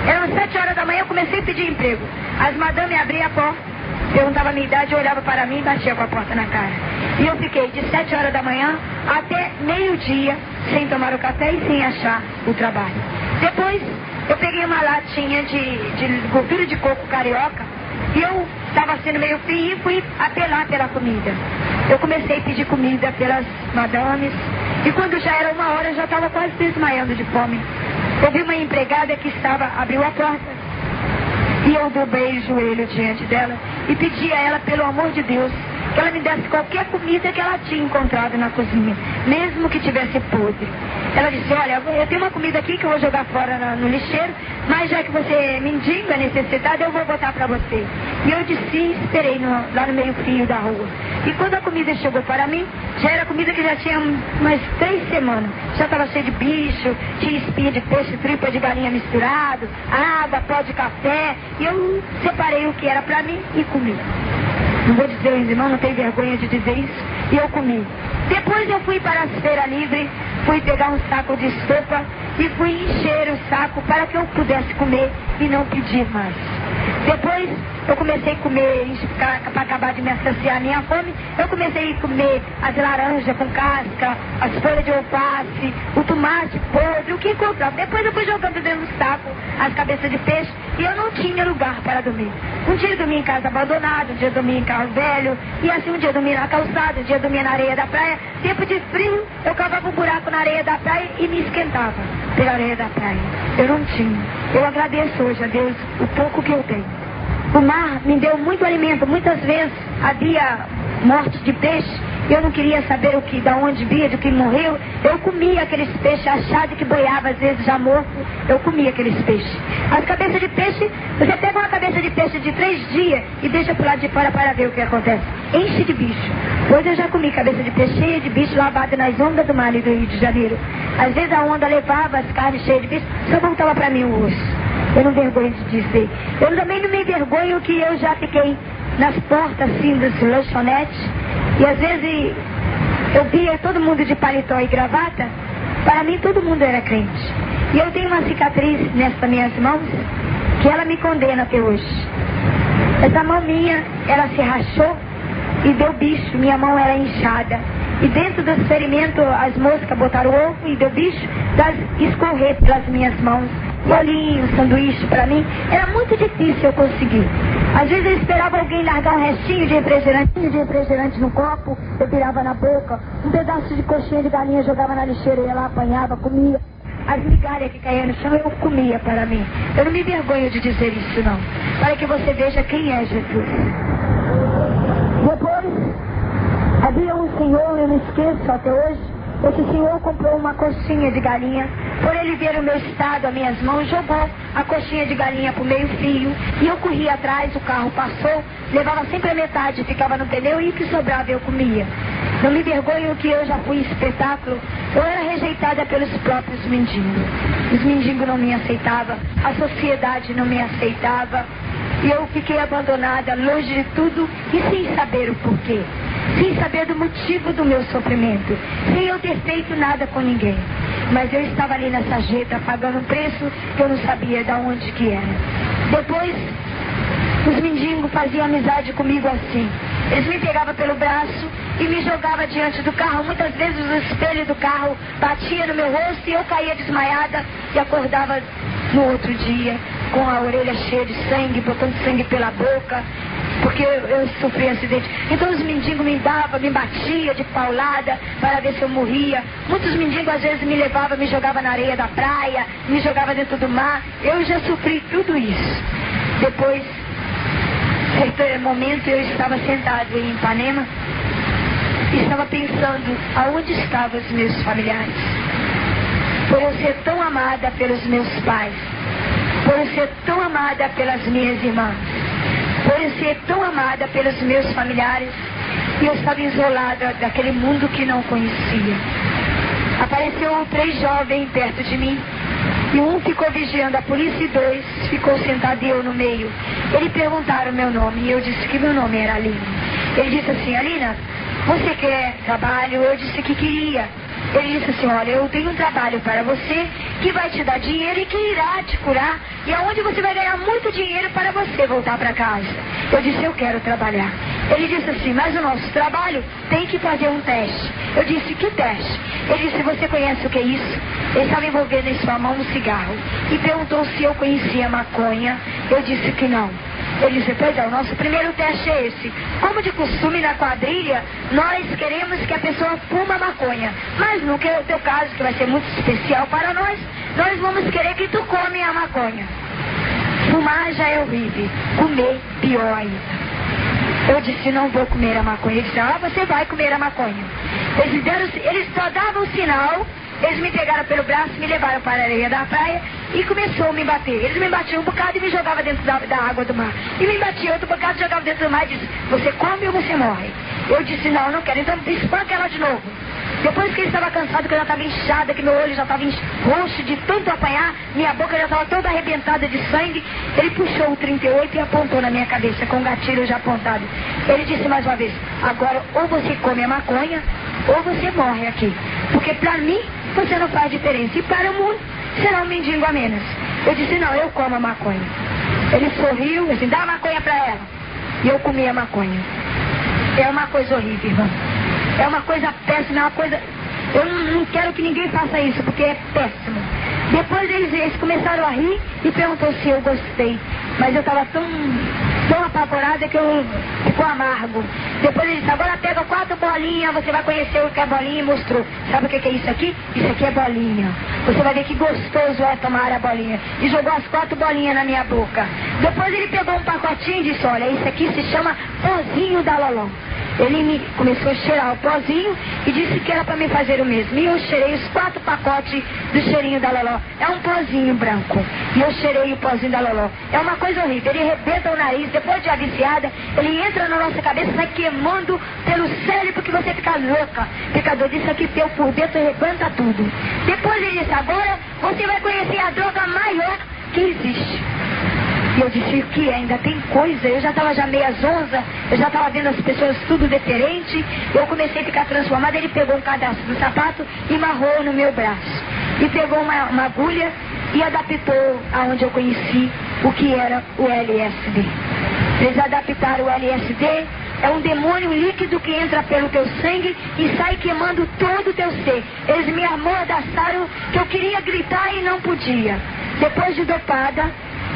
Eram 7 horas da manhã, eu comecei a pedir emprego. As madames abriam a porta, perguntavam a minha idade, olhava para mim e batia com a porta na cara. E eu fiquei de 7 horas da manhã até meio-dia, sem tomar o café e sem achar o trabalho. Depois, eu peguei uma latinha de gordura de coco carioca e eu estava sendo meio frio e fui apelar pela comida. Eu comecei a pedir comida pelas madames e quando já era 1 hora eu já estava quase desmaiando de fome. Eu vi uma empregada que abriu a porta e eu dobrei o joelho diante dela e pedi a ela, pelo amor de Deus, que ela me desse qualquer comida que ela tinha encontrado na cozinha, mesmo que tivesse podre. Ela disse, olha, eu tenho uma comida aqui que eu vou jogar fora no lixeiro, mas já que você é mendigo, é necessitado, eu vou botar para você. E eu disse, esperei lá no meio frio da rua. E quando a comida chegou para mim, já era comida que já tinha umas 3 semanas. Já estava cheio de bicho, tinha espinha de peixe, tripa de galinha misturado, água, pó de café. E eu separei o que era para mim e comi. Não vou dizer, irmão, não tenho vergonha de dizer isso. E eu comi. Depois eu fui para a feira livre, fui pegar um saco de sopa e fui encher o saco para que eu pudesse comer e não pedir mais. Depois eu comecei a comer, para acabar de me saciar a minha fome, eu comecei a comer as laranjas com casca, as folhas de alface, o tomate podre, o que encontrava. Depois eu fui jogando dentro do saco as cabeças de peixe e eu não tinha lugar para dormir. Um dia eu dormia em casa abandonada, um dia eu dormia em carro velho, e assim um dia eu dormia na calçada, um dia eu dormia na areia da praia. Tempo de frio, eu cavava um buraco na areia da praia e me esquentava pela areia da praia. Eu não tinha. Eu agradeço hoje a Deus o pouco que eu tenho. O mar me deu muito alimento. Muitas vezes havia morte de peixe e eu não queria saber da onde via, de que morreu. Eu comia aqueles peixes achados que boiava, às vezes já morto. Eu comia aqueles peixes. As cabeças de peixe, você pega uma cabeça de peixe de 3 dias e deixa pro lado de fora para ver o que acontece. Enche de bicho. Pois eu já comi cabeça de peixe cheia de bicho lavada nas ondas do mar ali do Rio de Janeiro. Às vezes a onda levava as carnes cheias de bicho, só voltava para mim o osso. Eu não vergonho de dizer. Eu também não me envergonho que eu já fiquei nas portas assim dos lanchonetes e às vezes eu via todo mundo de paletó e gravata. Para mim todo mundo era crente. E eu tenho uma cicatriz nessas minhas mãos que ela me condena até hoje. Essa mão minha, ela se rachou e deu bicho, minha mão era inchada. E dentro dos ferimentos as moscas botaram ovo e deu bicho, escorrer pelas minhas mãos. Bolinho, sanduíche, para mim, era muito difícil eu conseguir. Às vezes eu esperava alguém largar um restinho de refrigerante no copo, eu virava na boca, um pedaço de coxinha de galinha jogava na lixeira, eu ia lá, apanhava, comia. As migalhas que caíam no chão eu comia para mim. Eu não me vergonho de dizer isso não, para que você veja quem é Jesus. Depois, havia um senhor, eu não esqueço até hoje. Esse senhor comprou uma coxinha de galinha. Por ele ver o meu estado, as minhas mãos, jogou a coxinha de galinha pro meio fio. E eu corri atrás, o carro passou, levava sempre a metade, ficava no pneu e o que sobrava eu comia. Não me vergonho que eu já fui em espetáculo. Eu era rejeitada pelos próprios mendigos. Os mendigos não me aceitavam, a sociedade não me aceitava. E eu fiquei abandonada, longe de tudo e sem saber o porquê. sem saber do motivo do meu sofrimento, sem eu ter feito nada com ninguém. Mas eu estava ali na sarjeta pagando um preço que eu não sabia de onde que era. Depois, os mendigos faziam amizade comigo assim. Eles me pegavam pelo braço e me jogavam diante do carro. Muitas vezes o espelho do carro batia no meu rosto e eu caía desmaiada e acordava no outro dia com a orelha cheia de sangue, botando sangue pela boca, porque eu sofri acidente. Então os mendigos me davam, me batiam de paulada para ver se eu morria. Muitos mendigos às vezes me levavam, me jogavam na areia da praia, me jogavam dentro do mar. Eu já sofri tudo isso. Depois, certo momento, eu estava sentado em Ipanema e estava pensando aonde estavam os meus familiares. Por eu ser tão amada pelos meus pais, por eu ser tão amada pelas minhas irmãs, por eu ser tão amada pelos meus familiares, e eu estava isolada daquele mundo que não conhecia. Apareceu 3 jovens perto de mim, e um ficou vigiando a polícia e 2 ficou sentado e eu no meio. Eles perguntaram meu nome e eu disse que meu nome era Alina. Ele disse assim: Alina, você quer trabalho? Eu disse que queria. Ele disse assim: olha, eu tenho um trabalho para você que vai te dar dinheiro e que irá te curar, e aonde você vai ganhar muito dinheiro para você voltar para casa. Eu disse: eu quero trabalhar. Ele disse assim: mas o nosso trabalho tem que fazer um teste. Eu disse: que teste? Ele disse: você conhece o que é isso? Ele estava envolvendo em sua mão um cigarro e perguntou se eu conhecia maconha. Eu disse que não. Ele disse: pois é, o nosso primeiro teste é esse. Como de costume na quadrilha, nós queremos que a pessoa fuma maconha, mas no que é o teu caso, que vai ser muito especial para nós vamos querer que tu come a maconha. Fumar já é horrível, comer pior ainda. Eu disse: não vou comer a maconha. Ele disse: ah, você vai comer a maconha. Eles só davam o sinal. Eles me pegaram pelo braço, me levaram para a areia da praia e começou a me bater. Eles me batiam um bocado e me jogavam dentro da água do mar. E me batiam outro bocado e jogavam dentro do mar e disse: você come ou você morre? Eu disse: não, não quero. Então espanca ela de novo. Depois que ele estava cansado, que eu já estava inchada, que meu olho já estava roxo de tanto apanhar, minha boca já estava toda arrebentada de sangue, ele puxou o 38 e apontou na minha cabeça com o gatilho já apontado. Ele disse mais uma vez: agora ou você come a maconha ou você morre aqui, porque para mim você não faz diferença e para o mundo será um mendigo a menos. Eu disse: não, eu como a maconha. Ele sorriu, assim: dá a maconha para ela. E eu comi a maconha. É uma coisa horrível, irmão. É uma coisa péssima, é uma coisa... Eu não quero que ninguém faça isso, porque é péssimo. Depois eles começaram a rir e perguntou se eu gostei. Mas eu estava tão apavorada que eu ficou amargo. Depois ele disse: agora pega 4 bolinhas, você vai conhecer o que é bolinha, e mostrou. Sabe o que é isso aqui? Isso aqui é bolinha. Você vai ver que gostoso é tomar a bolinha. E jogou as 4 bolinhas na minha boca. Depois ele pegou um pacotinho e disse: olha, isso aqui se chama pozinho da Loló. Ele começou a cheirar o pozinho e disse que era para me fazer o mesmo. E eu cheirei os 4 pacotes do cheirinho da Loló. É um pozinho branco. E eu cheirei o pozinho da Loló. É uma coisa horrível. Ele arrebenta o nariz, depois de aviciada, ele entra na nossa cabeça, vai queimando pelo cérebro que você fica louca. Pecador, isso aqui teu por dentro arrebenta tudo. Depois ele disse: agora você vai conhecer a droga maior que existe. E eu disse: o que? Ainda tem coisa? Eu já estava meia zonza, eu já estava vendo as pessoas tudo diferente. Eu comecei a ficar transformada. Ele pegou um cadastro do sapato e amarrou no meu braço. E pegou uma agulha e adaptou aonde eu conheci o que era o LSD. Eles adaptaram o LSD. É um demônio líquido que entra pelo teu sangue e sai queimando todo o teu ser. Eles me amordaçaram que eu queria gritar e não podia. Depois de dopada,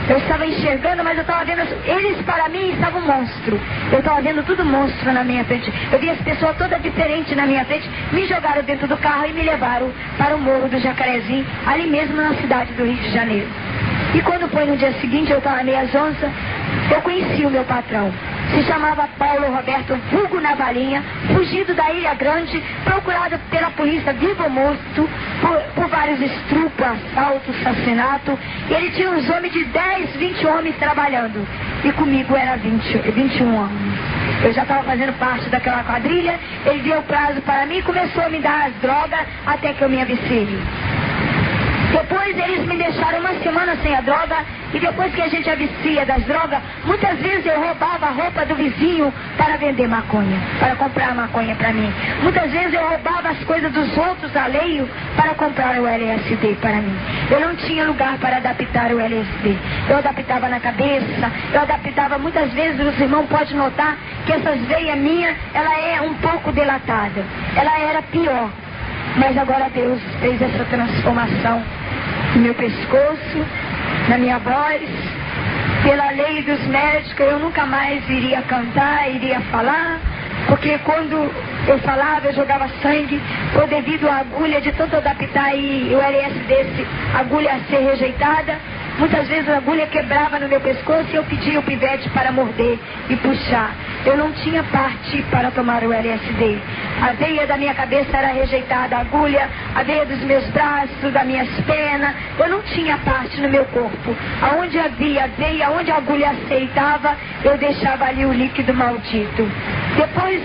eu estava enxergando, mas eu estava vendo... Eles, para mim, estavam um monstro. Eu estava vendo tudo monstro na minha frente. Eu vi as pessoas todas diferentes na minha frente. Me jogaram dentro do carro e me levaram para o Morro do Jacarezinho, ali mesmo na cidade do Rio de Janeiro. E quando foi no dia seguinte, eu estava meia zonza, eu conheci o meu patrão. Se chamava Paulo Roberto Vulgo Navalinha, fugido da Ilha Grande, procurado pela polícia vivo ou morto, por vários estrupos, assaltos, assassinato. E ele tinha uns homens de 10, 20 homens trabalhando. E comigo era 21 anos. Eu já estava fazendo parte daquela quadrilha. Ele deu prazo para mim e começou a me dar as drogas até que eu me aviciei. Depois eles me deixaram para uma semana sem a droga, e depois que a gente vicia das drogas, muitas vezes eu roubava a roupa do vizinho para vender maconha, para comprar maconha para mim. Muitas vezes eu roubava as coisas dos outros alheios para comprar o LSD para mim. Eu não tinha lugar para adaptar o LSD. Eu adaptava na cabeça, eu adaptava muitas vezes, os irmãos podem notar que essas veias minhas, ela é um pouco delatada. Ela era pior. Mas agora Deus fez essa transformação no meu pescoço, na minha voz. Pela lei dos médicos, eu nunca mais iria cantar, iria falar, porque quando eu falava, eu jogava sangue, foi devido à agulha de tanto adaptar e o LSD, a agulha a ser rejeitada. Muitas vezes a agulha quebrava no meu pescoço e eu pedia o pivete para morder e puxar. Eu não tinha parte para tomar o LSD. A veia da minha cabeça era rejeitada, a agulha, a veia dos meus braços, das minhas pernas. Eu não tinha parte no meu corpo. Aonde havia veia, aonde a agulha aceitava, eu deixava ali o líquido maldito. Depois,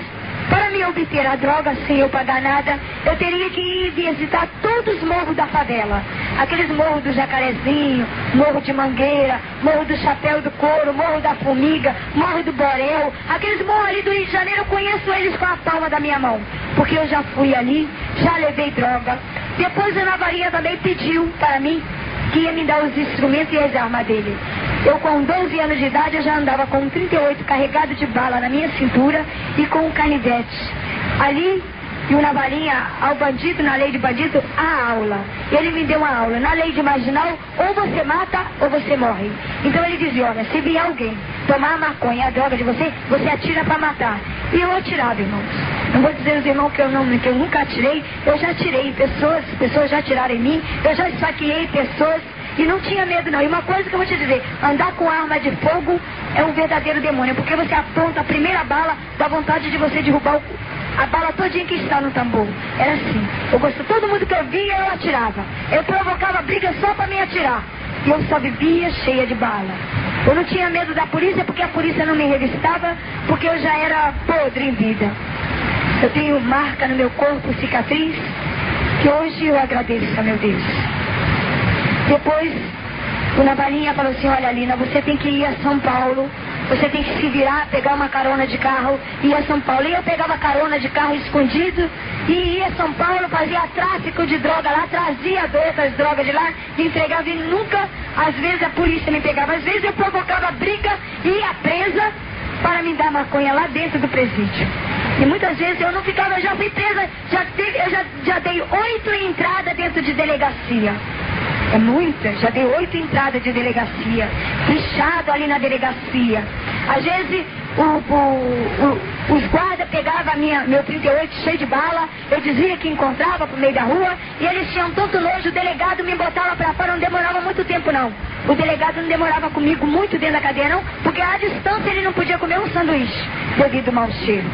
para me obter a droga sem eu pagar nada, eu teria que ir visitar todos os morros da favela. Aqueles morros do Jacarezinho, Morro de Mangueira, Morro do Chapéu do Couro, Morro da Formiga, Morro do Borel. Aqueles morros ali do Rio de Janeiro, eu conheço eles com a palma da minha mão. Porque eu já fui ali, já levei droga. Depois a Navarinha também pediu para mim que ia me dar os instrumentos e as armas dele. Eu com 12 anos de idade, eu já andava com um 38 carregado de bala na minha cintura e com um canivete. Ali, e o Navarinha, ao bandido, na lei de bandido, a aula. Ele me deu uma aula. Na lei de marginal, ou você mata ou você morre. Então ele dizia, olha, se vier alguém tomar a maconha, a droga de você, você atira para matar. E eu atirava, irmãos. Não vou dizer aos irmãos que eu nunca atirei. Eu já atirei em pessoas já atiraram em mim. Eu já esfaqueei pessoas. E não tinha medo não. E uma coisa que eu vou te dizer, andar com arma de fogo é um verdadeiro demônio, porque você aponta a primeira bala, dá vontade de você derrubar a bala todinha que está no tambor. Era assim. Eu gostava, todo mundo que eu via, eu atirava. Eu provocava briga só para me atirar. E eu só vivia cheia de bala. Eu não tinha medo da polícia, porque a polícia não me revistava, porque eu já era podre em vida. Eu tenho marca no meu corpo, cicatriz, que hoje eu agradeço a meu Deus. Depois, o Navarinha falou assim, olha, Lina, você tem que ir a São Paulo, você tem que se virar, pegar uma carona de carro e ir a São Paulo. E eu pegava carona de carro escondido e ia a São Paulo, fazia tráfico de droga lá, trazia outras drogas de lá, entregava e nunca, às vezes a polícia me pegava, às vezes eu provocava briga e ia presa para me dar maconha lá dentro do presídio. E muitas vezes eu não ficava, eu já fui presa, já dei 8 entradas dentro de delegacia. É muita, já dei 8 entradas de delegacia, fechado ali na delegacia. Às vezes os guardas pegavam meu 38 cheio de bala, eu dizia que encontrava pro meio da rua, e eles tinham tanto nojo, o delegado me botava pra fora, não demorava muito tempo não. O delegado não demorava comigo muito dentro da cadeia não, porque à distância ele não podia comer um sanduíche, devido ao mau cheiro.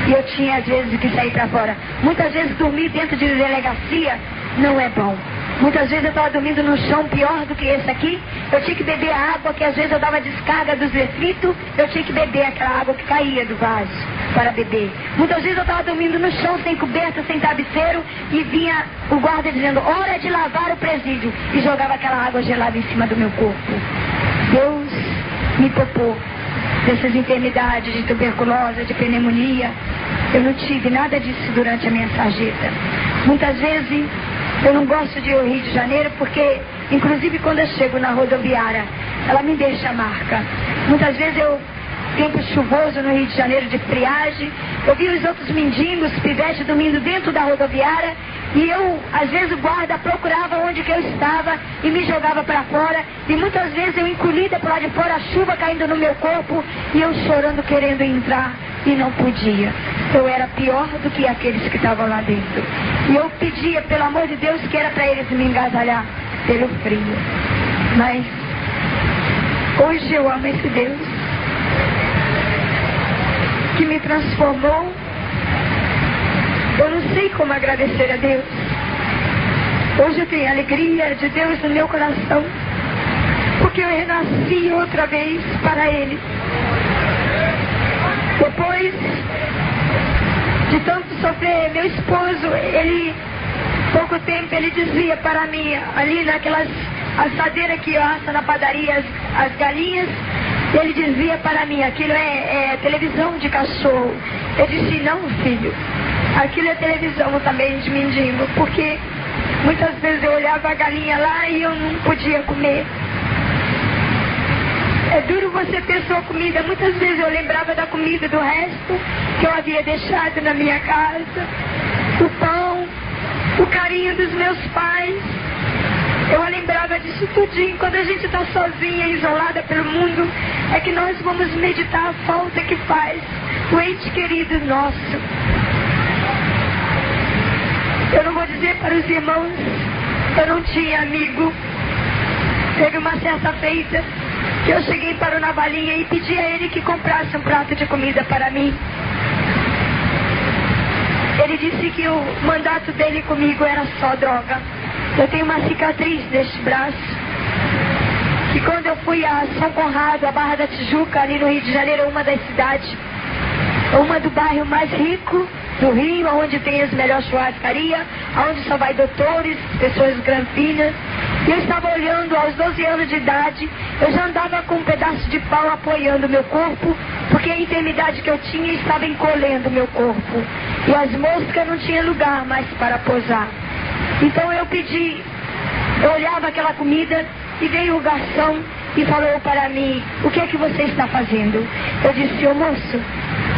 E eu tinha às vezes que sair pra fora. Muitas vezes dormir dentro de delegacia não é bom. Muitas vezes eu estava dormindo no chão pior do que esse aqui. Eu tinha que beber a água, que às vezes eu dava descarga dos detritos. Eu tinha que beber aquela água que caía do vaso para beber. Muitas vezes eu estava dormindo no chão, sem coberta, sem travesseiro. E vinha o guarda dizendo, hora de lavar o presídio. E jogava aquela água gelada em cima do meu corpo. Deus me poupou dessas enfermidades de tuberculose, de pneumonia. Eu não tive nada disso durante a minha sarjeta. Muitas vezes eu não gosto de ir ao Rio de Janeiro porque, inclusive quando eu chego na rodoviária, ela me deixa a marca. Muitas vezes tempo chuvoso no Rio de Janeiro de friagem, eu vi os outros mendigos, pivetes dormindo dentro da rodoviária, e eu, às vezes o guarda procurava onde que eu estava e me jogava para fora, e muitas vezes eu encolhida por lá de fora, a chuva caindo no meu corpo, e eu chorando querendo entrar, e não podia. Eu era pior do que aqueles que estavam lá dentro. E eu pedia, pelo amor de Deus, que era para eles me engasalhar pelo frio. Mas hoje eu amo esse Deus que me transformou. Eu não sei como agradecer a Deus. Hoje eu tenho a alegria de Deus no meu coração, porque eu renasci outra vez para Ele. Depois de tanto sofrer, meu esposo, pouco tempo, ele dizia para mim, ali naquelas assadeira que assa na padaria as galinhas. Ele dizia para mim, aquilo é televisão de cachorro. Eu disse, não, filho, aquilo é televisão também de mendigo, porque muitas vezes eu olhava a galinha lá e eu não podia comer. É duro você ter sua comida. Muitas vezes eu lembrava da comida do resto que eu havia deixado na minha casa, o pão, o carinho dos meus pais. Eu lembrava disso tudinho. Quando a gente está sozinha, isolada pelo mundo, é que nós vamos meditar a falta que faz o ente querido nosso. Eu não vou dizer para os irmãos, eu não tinha amigo. Teve uma certa feita que eu cheguei para o Navalinha e pedi a ele que comprasse um prato de comida para mim. Ele disse que o mandato dele comigo era só droga. Eu tenho uma cicatriz neste braço, que quando eu fui a São Conrado, a Barra da Tijuca, ali no Rio de Janeiro, uma das cidades, uma do bairro mais rico do Rio, onde tem as melhores churrascarias, onde só vai doutores, pessoas grampinas. E eu estava olhando aos 12 anos de idade, eu já andava com um pedaço de pau apoiando o meu corpo, porque a enfermidade que eu tinha estava encolhendo o meu corpo. E as moscas não tinham lugar mais para pousar. Então eu pedi, eu olhava aquela comida e veio o garçom e falou para mim, o que é que você está fazendo? Eu disse, ô moço,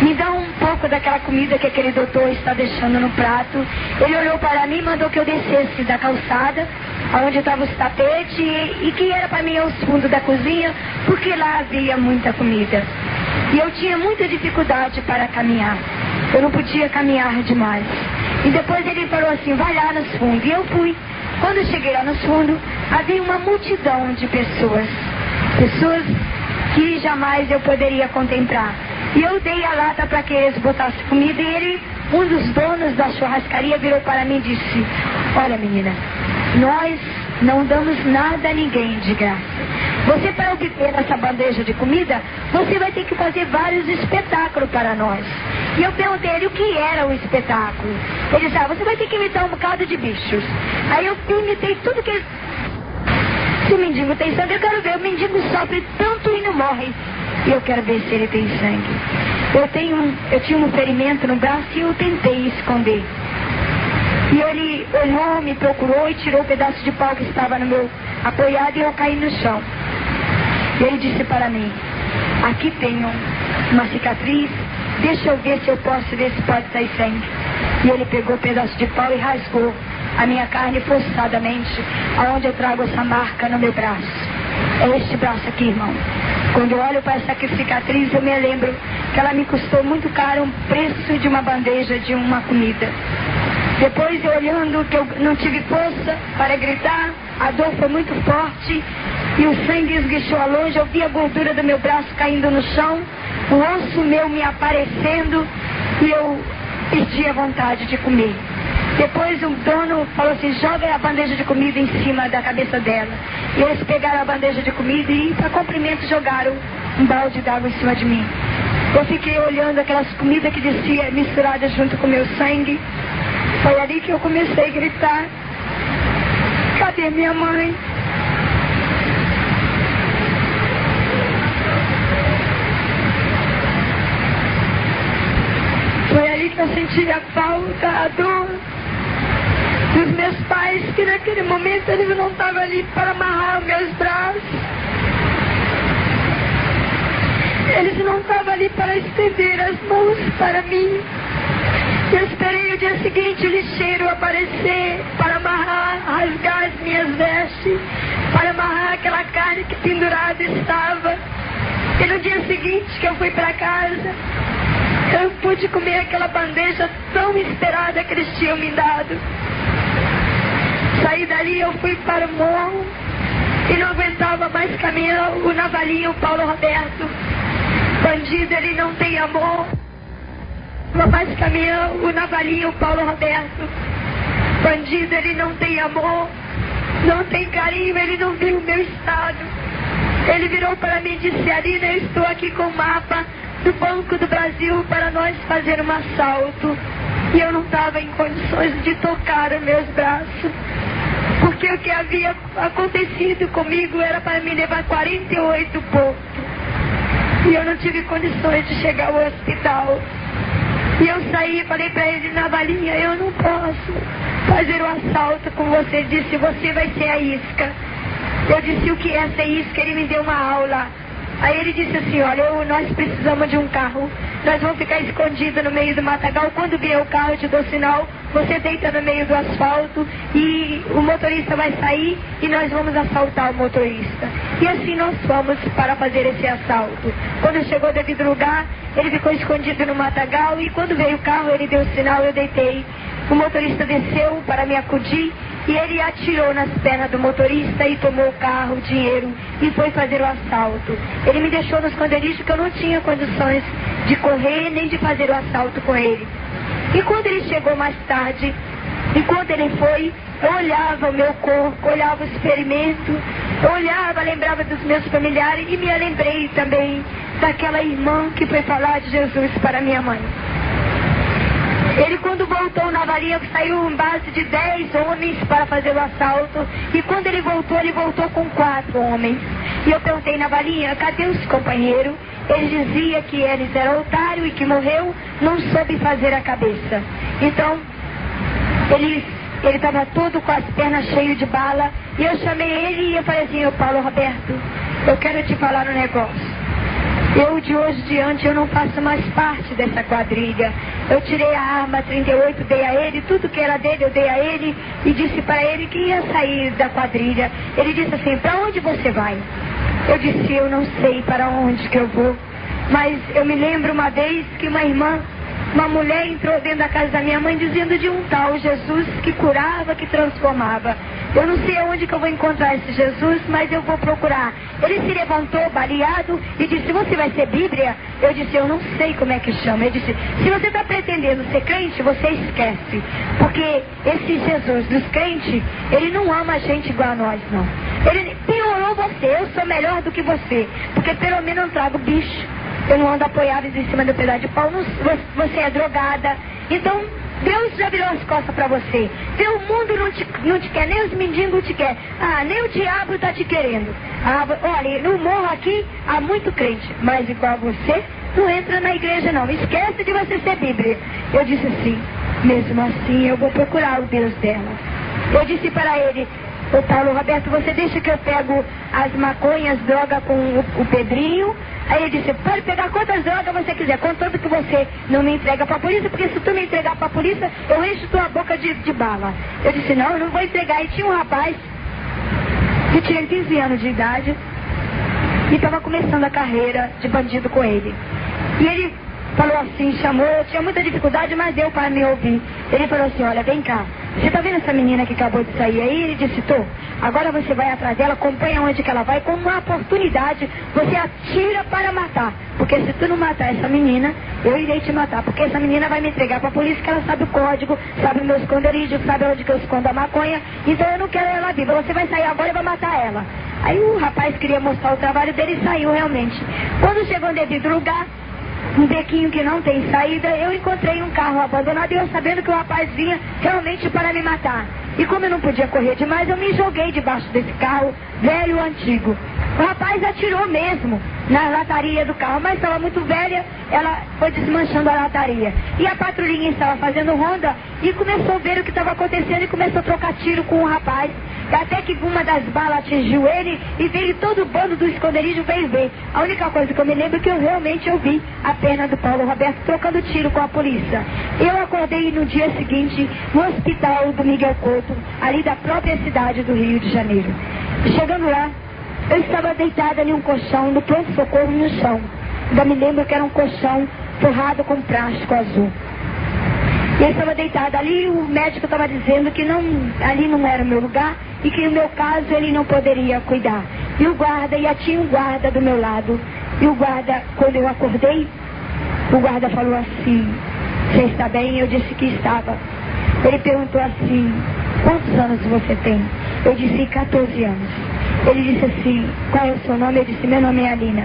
me dá um pouco daquela comida que aquele doutor está deixando no prato. Ele olhou para mim e mandou que eu descesse da calçada, onde estavam os tapetes, e que era para mim aos fundos da cozinha, porque lá havia muita comida. E eu tinha muita dificuldade para caminhar. Eu não podia caminhar demais. E depois ele falou assim, vai lá nos fundos. E eu fui. Quando eu cheguei lá nos fundos, havia uma multidão de pessoas. Pessoas que jamais eu poderia contemplar. E eu dei a lata para que eles botassem comida. E ele, um dos donos da churrascaria, virou para mim e disse, olha menina, nós não damos nada a ninguém de graça. Você, para obter essa bandeja de comida, você vai ter que fazer vários espetáculos para nós. E eu perguntei a ele o que era o espetáculo. Ele disse, você vai ter que imitar um bocado de bichos. Aí eu imitei tudo que ele... Se o mendigo tem sangue, eu quero ver. O mendigo sofre tanto e não morre. E eu quero ver se ele tem sangue. Eu tinha um ferimento no braço e eu tentei esconder. E ele olhou, me procurou e tirou o pedaço de pau que estava no meu apoiado e eu caí no chão. E ele disse para mim, aqui tenho uma cicatriz, deixa eu ver se eu posso ver se pode sair sangue. E ele pegou o pedaço de pau e rasgou a minha carne forçadamente, aonde eu trago essa marca no meu braço. É este braço aqui, irmão. Quando eu olho para essa cicatriz, eu me lembro que ela me custou muito caro, um preço de uma bandeja de uma comida. Depois, eu olhando que eu não tive força para gritar, a dor foi muito forte e o sangue esguichou a longe. Eu vi a gordura do meu braço caindo no chão, o osso meu me aparecendo e eu perdi a vontade de comer. Depois o dono falou assim, joga a bandeja de comida em cima da cabeça dela. E eles pegaram a bandeja de comida e, para cumprimento, jogaram um balde d'água em cima de mim. Eu fiquei olhando aquelas comidas que descia misturadas junto com o meu sangue. Foi ali que eu comecei a gritar, cadê minha mãe? Foi ali que eu senti a falta, a dor dos meus pais, que naquele momento eles não estavam ali para amarrar os meus braços. Eles não estavam ali para estender as mãos para mim. Eu esperei o dia seguinte o lixeiro aparecer para amarrar, rasgar as minhas vestes, para amarrar aquela carne que pendurada estava. E no dia seguinte que eu fui para casa, eu pude comer aquela bandeja tão esperada que eles tinham me dado. Saí dali, eu fui para o morro e não aguentava mais caminhar. O Navalinha, o Paulo Roberto, bandido, ele não tem amor. Mais caminhão, o Navalinha, o Paulo Roberto, bandido, ele não tem amor, não tem carinho, ele não viu o meu estado. Ele virou para mim e disse, Arina, eu estou aqui com o mapa do Banco do Brasil para nós fazer um assalto. E eu não estava em condições de tocar os meus braços, porque porque o que havia acontecido comigo era para me levar 48 pontos. E eu não tive condições de chegar ao hospital. E eu saí e falei para ele na valinha, eu não posso fazer o assalto com você. Ele disse, você vai ser a isca. Eu disse, o que é essa isca? Ele me deu uma aula. Aí ele disse assim, olha, nós precisamos de um carro. Nós vamos ficar escondidos no meio do matagal. Quando vier o carro, eu te dou sinal. Você deita no meio do asfalto e o motorista vai sair e nós vamos assaltar o motorista. E assim nós fomos para fazer esse assalto. Quando chegou ao devido lugar, ele ficou escondido no matagal e quando veio o carro, ele deu sinal, eu deitei. O motorista desceu para me acudir e ele atirou nas pernas do motorista e tomou o carro, o dinheiro e foi fazer o assalto. Ele me deixou no esconderijo que eu não tinha condições de correr nem de fazer o assalto com ele. E quando ele chegou mais tarde, enquanto ele foi, eu olhava o meu corpo, olhava os ferimentos, eu olhava, lembrava dos meus familiares e me lembrei também daquela irmã que foi falar de Jesus para minha mãe. Ele quando voltou na varinha saiu um base de 10 homens para fazer o assalto. E quando ele voltou com 4 homens. E eu perguntei na varinha, cadê os companheiros? Ele dizia que eles eram otário e que morreu, não soube fazer a cabeça. Então, ele estava todo com as pernas cheias de bala. E eu chamei ele e eu falei assim, Paulo Roberto, eu quero te falar um negócio. Eu de hoje diante eu não faço mais parte dessa quadrilha. Eu tirei a arma 38, dei a ele, tudo que era dele eu dei a ele e disse para ele que ia sair da quadrilha. Ele disse assim, para onde você vai? Eu disse, eu não sei para onde que eu vou, mas eu me lembro uma vez que uma mulher entrou dentro da casa da minha mãe dizendo de um tal Jesus que curava, que transformava. Eu não sei aonde que eu vou encontrar esse Jesus, mas eu vou procurar. Ele se levantou, baleado, e disse, você vai ser Bíblia? Eu disse, eu não sei como é que chama. Ele disse, se você está pretendendo ser crente, você esquece. Porque esse Jesus dos crentes, ele não ama a gente igual a nós, não. Ele piorou você, eu sou melhor do que você. Porque pelo menos eu não trago bicho. Eu não ando apoiado em cima do pedaço de pau, você é drogada. Então, Deus já virou as costas para você. O mundo não te quer, nem os mendigos te querem. Nem o diabo está te querendo. Olha, no morro aqui há muito crente, mas igual a você, não entra na igreja não. Esquece de você ser Bíblia. Eu disse assim, mesmo assim eu vou procurar o Deus dela. Eu disse para ele, ô Paulo Roberto, você deixa que eu pego as maconhas, droga com o Pedrinho? Aí ele disse, pode pegar quantas drogas você quiser, contanto que você não me entrega para a polícia, porque se tu me entregar para a polícia, eu encho tua boca de bala. Eu disse, não, eu não vou entregar. E tinha um rapaz que tinha 15 anos de idade e estava começando a carreira de bandido com ele. E ele falou assim, chamou, eu tinha muita dificuldade, mas deu para me ouvir. Ele falou assim, olha, vem cá, você tá vendo essa menina que acabou de sair aí? Ele disse, tô. Agora você vai atrás dela, acompanha onde que ela vai, com uma oportunidade, você atira para matar. Porque se tu não matar essa menina, eu irei te matar. Porque essa menina vai me entregar para a polícia, que ela sabe o código, sabe o meu esconderijo, sabe onde que eu escondo a maconha. Então eu não quero ela viva, você vai sair agora e vai matar ela. Aí o rapaz queria mostrar o trabalho dele e saiu realmente. Quando chegou no devido lugar, um bequinho que não tem saída, eu encontrei um carro abandonado e eu sabendo que o rapaz vinha realmente para me matar. E como eu não podia correr demais, eu me joguei debaixo desse carro velho, antigo. O rapaz atirou mesmo na lataria do carro, mas estava muito velha, ela foi desmanchando a lataria. E a patrulhinha estava fazendo ronda e começou a ver o que estava acontecendo e começou a trocar tiro com o rapaz. Até que uma das balas atingiu ele e veio todo o bando do esconderijo veio ver. A única coisa que eu me lembro é que eu realmente ouvi a perna do Paulo Roberto trocando tiro com a polícia. Eu acordei no dia seguinte no hospital do Miguel Couto, ali da própria cidade do Rio de Janeiro. Chegando lá, eu estava deitada em um colchão, no pronto-socorro no chão. Ainda me lembro que era um colchão forrado com plástico azul. E eu estava deitada ali, o médico estava dizendo que ali não era o meu lugar e que no meu caso ele não poderia cuidar. E o guarda, tinha um guarda do meu lado. E o guarda, quando eu acordei, o guarda falou assim, você está bem? Eu disse que estava. Ele perguntou assim, quantos anos você tem? Eu disse 14 anos. Ele disse assim, qual é o seu nome? Eu disse, meu nome é Alina.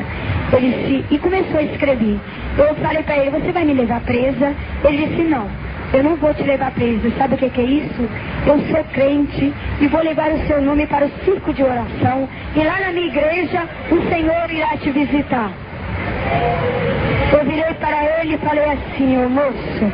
Ele disse, e começou a escrever. Eu falei para ele, você vai me levar presa? Ele disse, não. eu não vou te levar preso. Sabe o que é isso? Eu sou crente e vou levar o seu nome para o circo de oração. E lá na minha igreja, o Senhor irá te visitar. Eu virei para ele e falei assim: ô moço,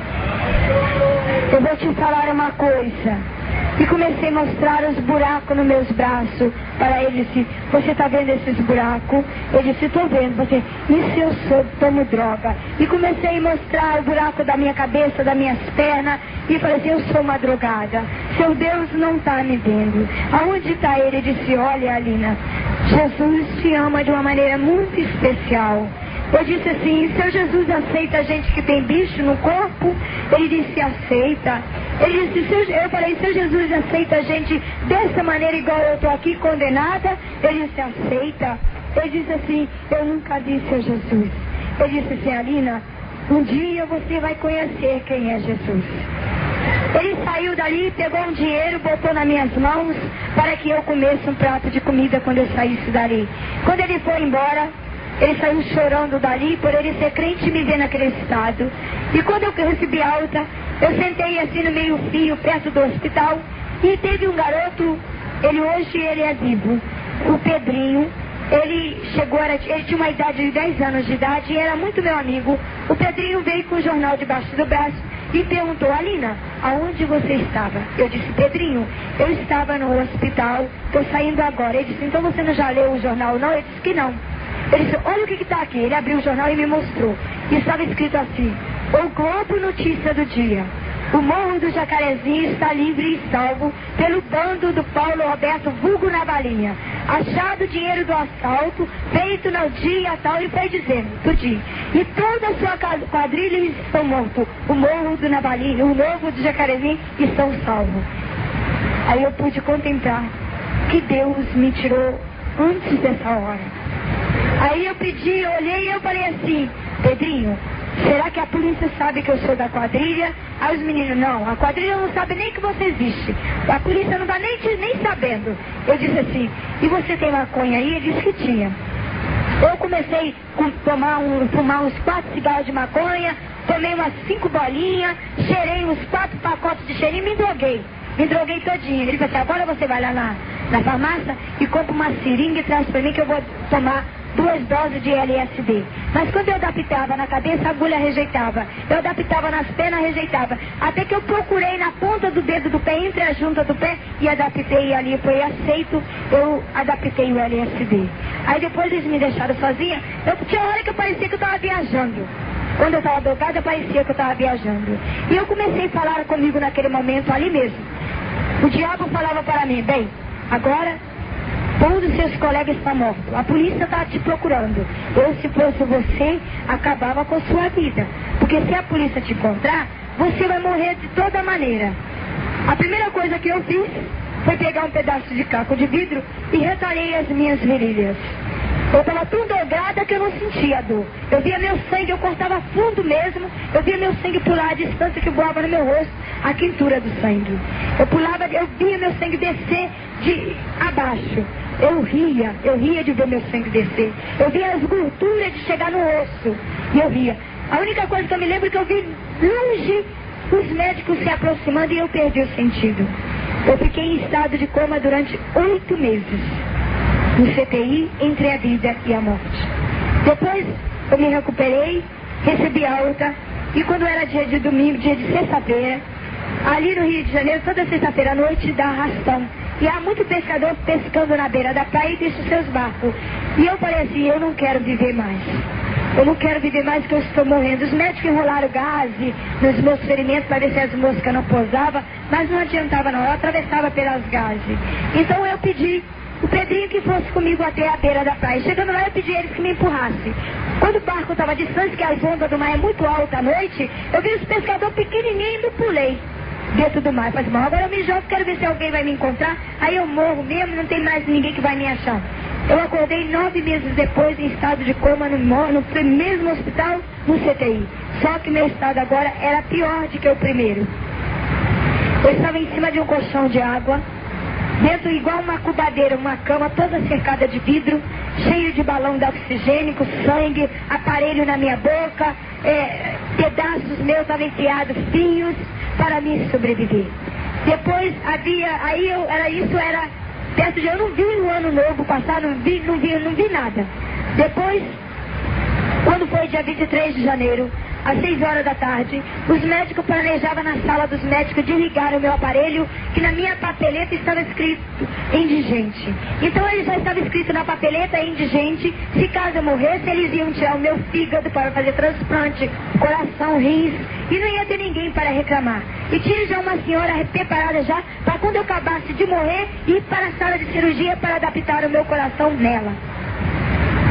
eu vou te falar uma coisa. E comecei a mostrar os buracos nos meus braços para ele. Disse: você está vendo esses buracos? Eu disse: estou vendo. Você: isso eu tomo droga. E comecei a mostrar o buraco da minha cabeça, das minhas pernas. E falei assim: eu sou uma drogada. Seu Deus não está me vendo. Aonde está ele? Ele disse: olha, Alina, Jesus te ama de uma maneira muito especial. Eu disse assim: seu Jesus aceita gente que tem bicho no corpo? Ele disse: aceita. Ele disse: eu falei: seu Jesus aceita gente dessa maneira igual eu estou aqui condenada? Ele disse: aceita. Ele disse assim: eu nunca vi seu Jesus. Ele disse assim: Alina, um dia você vai conhecer quem é Jesus. Ele saiu dali, pegou um dinheiro, botou nas minhas mãos para que eu comesse um prato de comida quando eu saísse dali. Quando ele foi embora, ele saiu chorando dali por ele ser crente e me ver naquele estado. E quando eu recebi alta, eu sentei assim no meio fio, perto do hospital, e teve um garoto, hoje ele é vivo, o Pedrinho. Ele chegou, ele tinha uma idade de 10 anos de idade e era muito meu amigo. O Pedrinho veio com o jornal debaixo do braço e perguntou: Alina, aonde você estava? Eu disse: Pedrinho, eu estava no hospital, estou saindo agora. Ele disse: então você não já leu o jornal não? Eu disse que não. Ele disse: olha o que está aqui. Ele abriu o jornal e me mostrou. E estava escrito assim: o Globo Notícia do Dia. O Morro do Jacarezinho está livre e salvo pelo bando do Paulo Roberto vulgo na balinha. Achado o dinheiro do assalto, feito no dia tal, ele foi dizendo, tudinho. E toda a sua quadrilha estão mortos. O Morro do Navalinha, o Morro do Jacarezinho estão salvos. Aí eu pude contemplar que Deus me tirou antes dessa hora. Aí eu pedi, eu olhei e eu falei assim: Pedrinho, será que a polícia sabe que eu sou da quadrilha? Aí os meninos: não, a quadrilha não sabe nem que você existe. A polícia não está nem sabendo. Eu disse assim: e você tem maconha aí? Ele disse que tinha. Eu comecei a fumar uns 4 cigarros de maconha, tomei umas 5 bolinhas, cheirei uns 4 pacotes de cheirinho e me droguei todinho. Ele falou assim: agora você vai lá na farmácia e compra uma seringa e traz para mim que eu vou tomar 2 doses de LSD. Mas quando eu adaptava na cabeça, a agulha rejeitava. Eu adaptava nas pernas, rejeitava. Até que eu procurei na ponta do dedo do pé, entre a junta do pé, e adaptei ali, foi aceito, eu adaptei o LSD. Aí depois eles me deixaram sozinha. Tinha hora que eu parecia que eu estava viajando. Quando eu estava drogada, parecia que eu estava viajando. E eu comecei a falar comigo naquele momento, ali mesmo. O diabo falava para mim: bem, agora todos os seus colegas estão mortos. A polícia está te procurando. Eu, se fosse você, acabava com a sua vida. Porque se a polícia te encontrar, você vai morrer de toda maneira. A primeira coisa que eu fiz foi pegar um pedaço de caco de vidro e retalhei as minhas virilhas. Eu estava tão drogada que eu não sentia dor. Eu via meu sangue, eu cortava fundo mesmo. Eu via meu sangue pular a distância que voava no meu rosto, a quentura do sangue. Eu via meu sangue descer de abaixo. Eu ria de ver meu sangue descer. Eu via as gorduras de chegar no osso. E eu ria. A única coisa que eu me lembro é que eu vi longe os médicos se aproximando e eu perdi o sentido. Eu fiquei em estado de coma durante 8 meses. No CTI, entre a vida e a morte. Depois eu me recuperei, recebi alta. E quando era dia de domingo, dia de sexta-feira, ali no Rio de Janeiro, toda sexta-feira à noite dá arrastão. E há muito pescador pescando na beira da praia e deixa os seus barcos. E eu falei assim: eu não quero viver mais. Eu não quero viver mais porque eu estou morrendo. Os médicos enrolaram gás nos meus ferimentos para ver se as moscas não pousavam, mas não adiantava não, eu atravessava pelas gases. Então eu pedi o Pedrinho que fosse comigo até a beira da praia. Chegando lá, eu pedi a eles que me empurrassem. Quando o barco estava distante, que as ondas do mar é muito alta à noite, eu vi os pescadores pequenininhos e pulei dentro do mar. Eu falei: bom, agora eu me jogo, quero ver se alguém vai me encontrar. Aí eu morro mesmo, não tem mais ninguém que vai me achar. Eu acordei 9 meses depois em estado de coma no mesmo hospital, no CTI. Só que meu estado agora era pior do que o primeiro. Eu estava em cima de um colchão de água, dentro igual uma cubadeira, uma cama toda cercada de vidro, cheio de balão de oxigênio, com sangue, aparelho na minha boca, pedaços meus estavam enfiados, fios, para me sobreviver. Depois era perto de, eu não vi o ano novo passar, não vi nada. Depois, quando foi dia 23 de janeiro, às 6 horas da tarde, os médicos planejavam na sala dos médicos desligar o meu aparelho, que na minha papeleta estava escrito indigente. Então ele já estava escrito na papeleta indigente, se caso eu morresse, eles iam tirar o meu fígado para fazer transplante, coração, rins, e não ia ter ninguém para reclamar. E tinha já uma senhora preparada já, para quando eu acabasse de morrer, ir para a sala de cirurgia para adaptar o meu coração nela.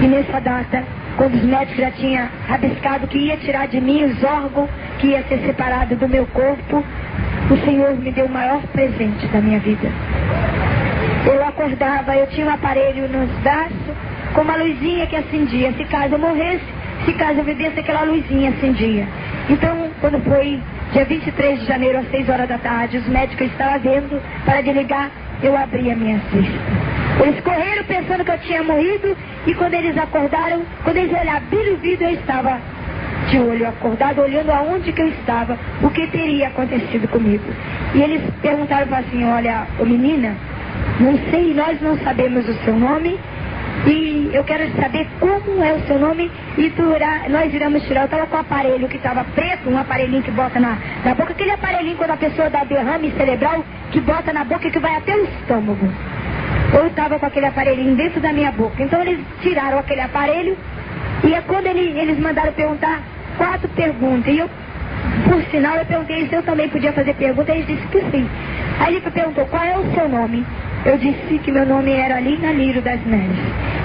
E nessa data, quando os médicos já tinham rabiscado que ia tirar de mim os órgãos, que ia ser separado do meu corpo, o Senhor me deu o maior presente da minha vida. Eu acordava, eu tinha um aparelho nos braços, com uma luzinha que acendia. Se caso eu morresse, se caso eu vivesse, aquela luzinha acendia. Então, quando foi dia 23 de janeiro, às 6 horas da tarde, os médicos estavam vendo para desligar, eu abri a minha cesta. Eles correram pensando que eu tinha morrido, e quando eles acordaram, quando eles abriram o vidro, eu estava de olho acordado, olhando aonde que eu estava, o que teria acontecido comigo. E eles perguntaram assim, olha, ô menina, não sei, nós não sabemos o seu nome, e eu quero saber como é o seu nome, e nós iremos tirar. Eu estava com um aparelho que estava preto, um aparelhinho que bota na boca, aquele aparelhinho quando a pessoa dá derrame cerebral, que bota na boca e que vai até o estômago. Eu estava com aquele aparelhinho dentro da minha boca. Então eles tiraram aquele aparelho, e é quando eles mandaram perguntar 4 perguntas. E eu, por sinal, eu perguntei se eu também podia fazer pergunta, e eles disseram que sim. Aí ele perguntou, qual é o seu nome? Eu disse que meu nome era Lina Lírio das Neves.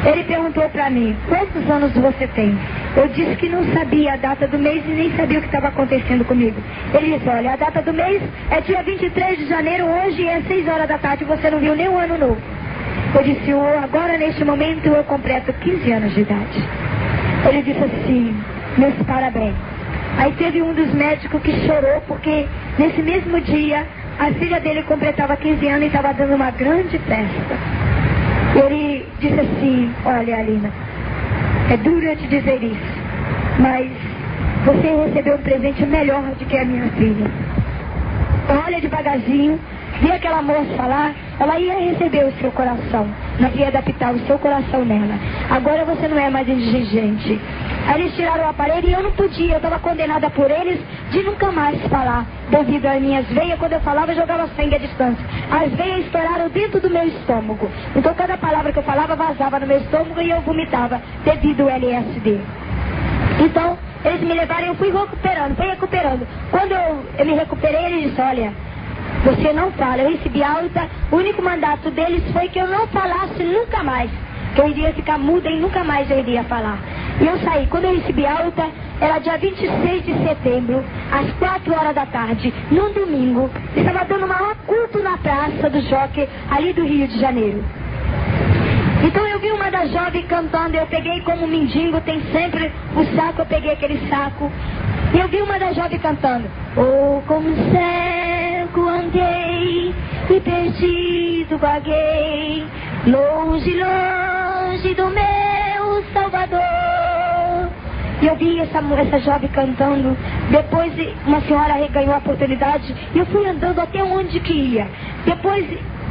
Ele perguntou para mim, quantos anos você tem? Eu disse que não sabia a data do mês e nem sabia o que estava acontecendo comigo. Ele disse, olha, a data do mês é dia 23 de janeiro, hoje é 6 horas da tarde, você não viu nem o ano novo. Eu disse, agora neste momento eu completo 15 anos de idade. Ele disse assim, meus parabéns. Aí teve um dos médicos que chorou, porque nesse mesmo dia a filha dele completava 15 anos e estava dando uma grande festa. Ele disse assim, olha, Alina, é duro eu te dizer isso, mas você recebeu um presente melhor do que a minha filha. Olha devagarzinho, vê aquela moça lá, ela ia receber o seu coração, nós ia adaptar o seu coração nela. Agora você não é mais indigente. Aí eles tiraram o aparelho e eu não podia, eu estava condenada por eles de nunca mais falar, devido às minhas veias. Quando eu falava, eu jogava sangue à distância. As veias estouraram dentro do meu estômago, então cada palavra que eu falava vazava no meu estômago e eu vomitava devido ao LSD. Então eles me levaram e eu fui recuperando. Quando eu me recuperei, eles disseram, olha, você não fala. Eu recebi alta, o único mandato deles foi que eu não falasse nunca mais, que eu iria ficar muda e nunca mais eu iria falar. E eu saí. Quando eu recebi alta, era dia 26 de setembro, às 4 horas da tarde, num domingo. Estava dando um maior culto na Praça do Jockey, ali do Rio de Janeiro. Então eu vi uma das jovens cantando, eu peguei como mendigo, tem sempre o saco, eu peguei aquele saco. E eu vi uma das jovens cantando, oh, como cego andei e perdido vaguei, longe, longe do meu Salvador. E eu vi essa jovem cantando. Depois uma senhora ganhou a oportunidade e eu fui andando até onde que ia. Depois,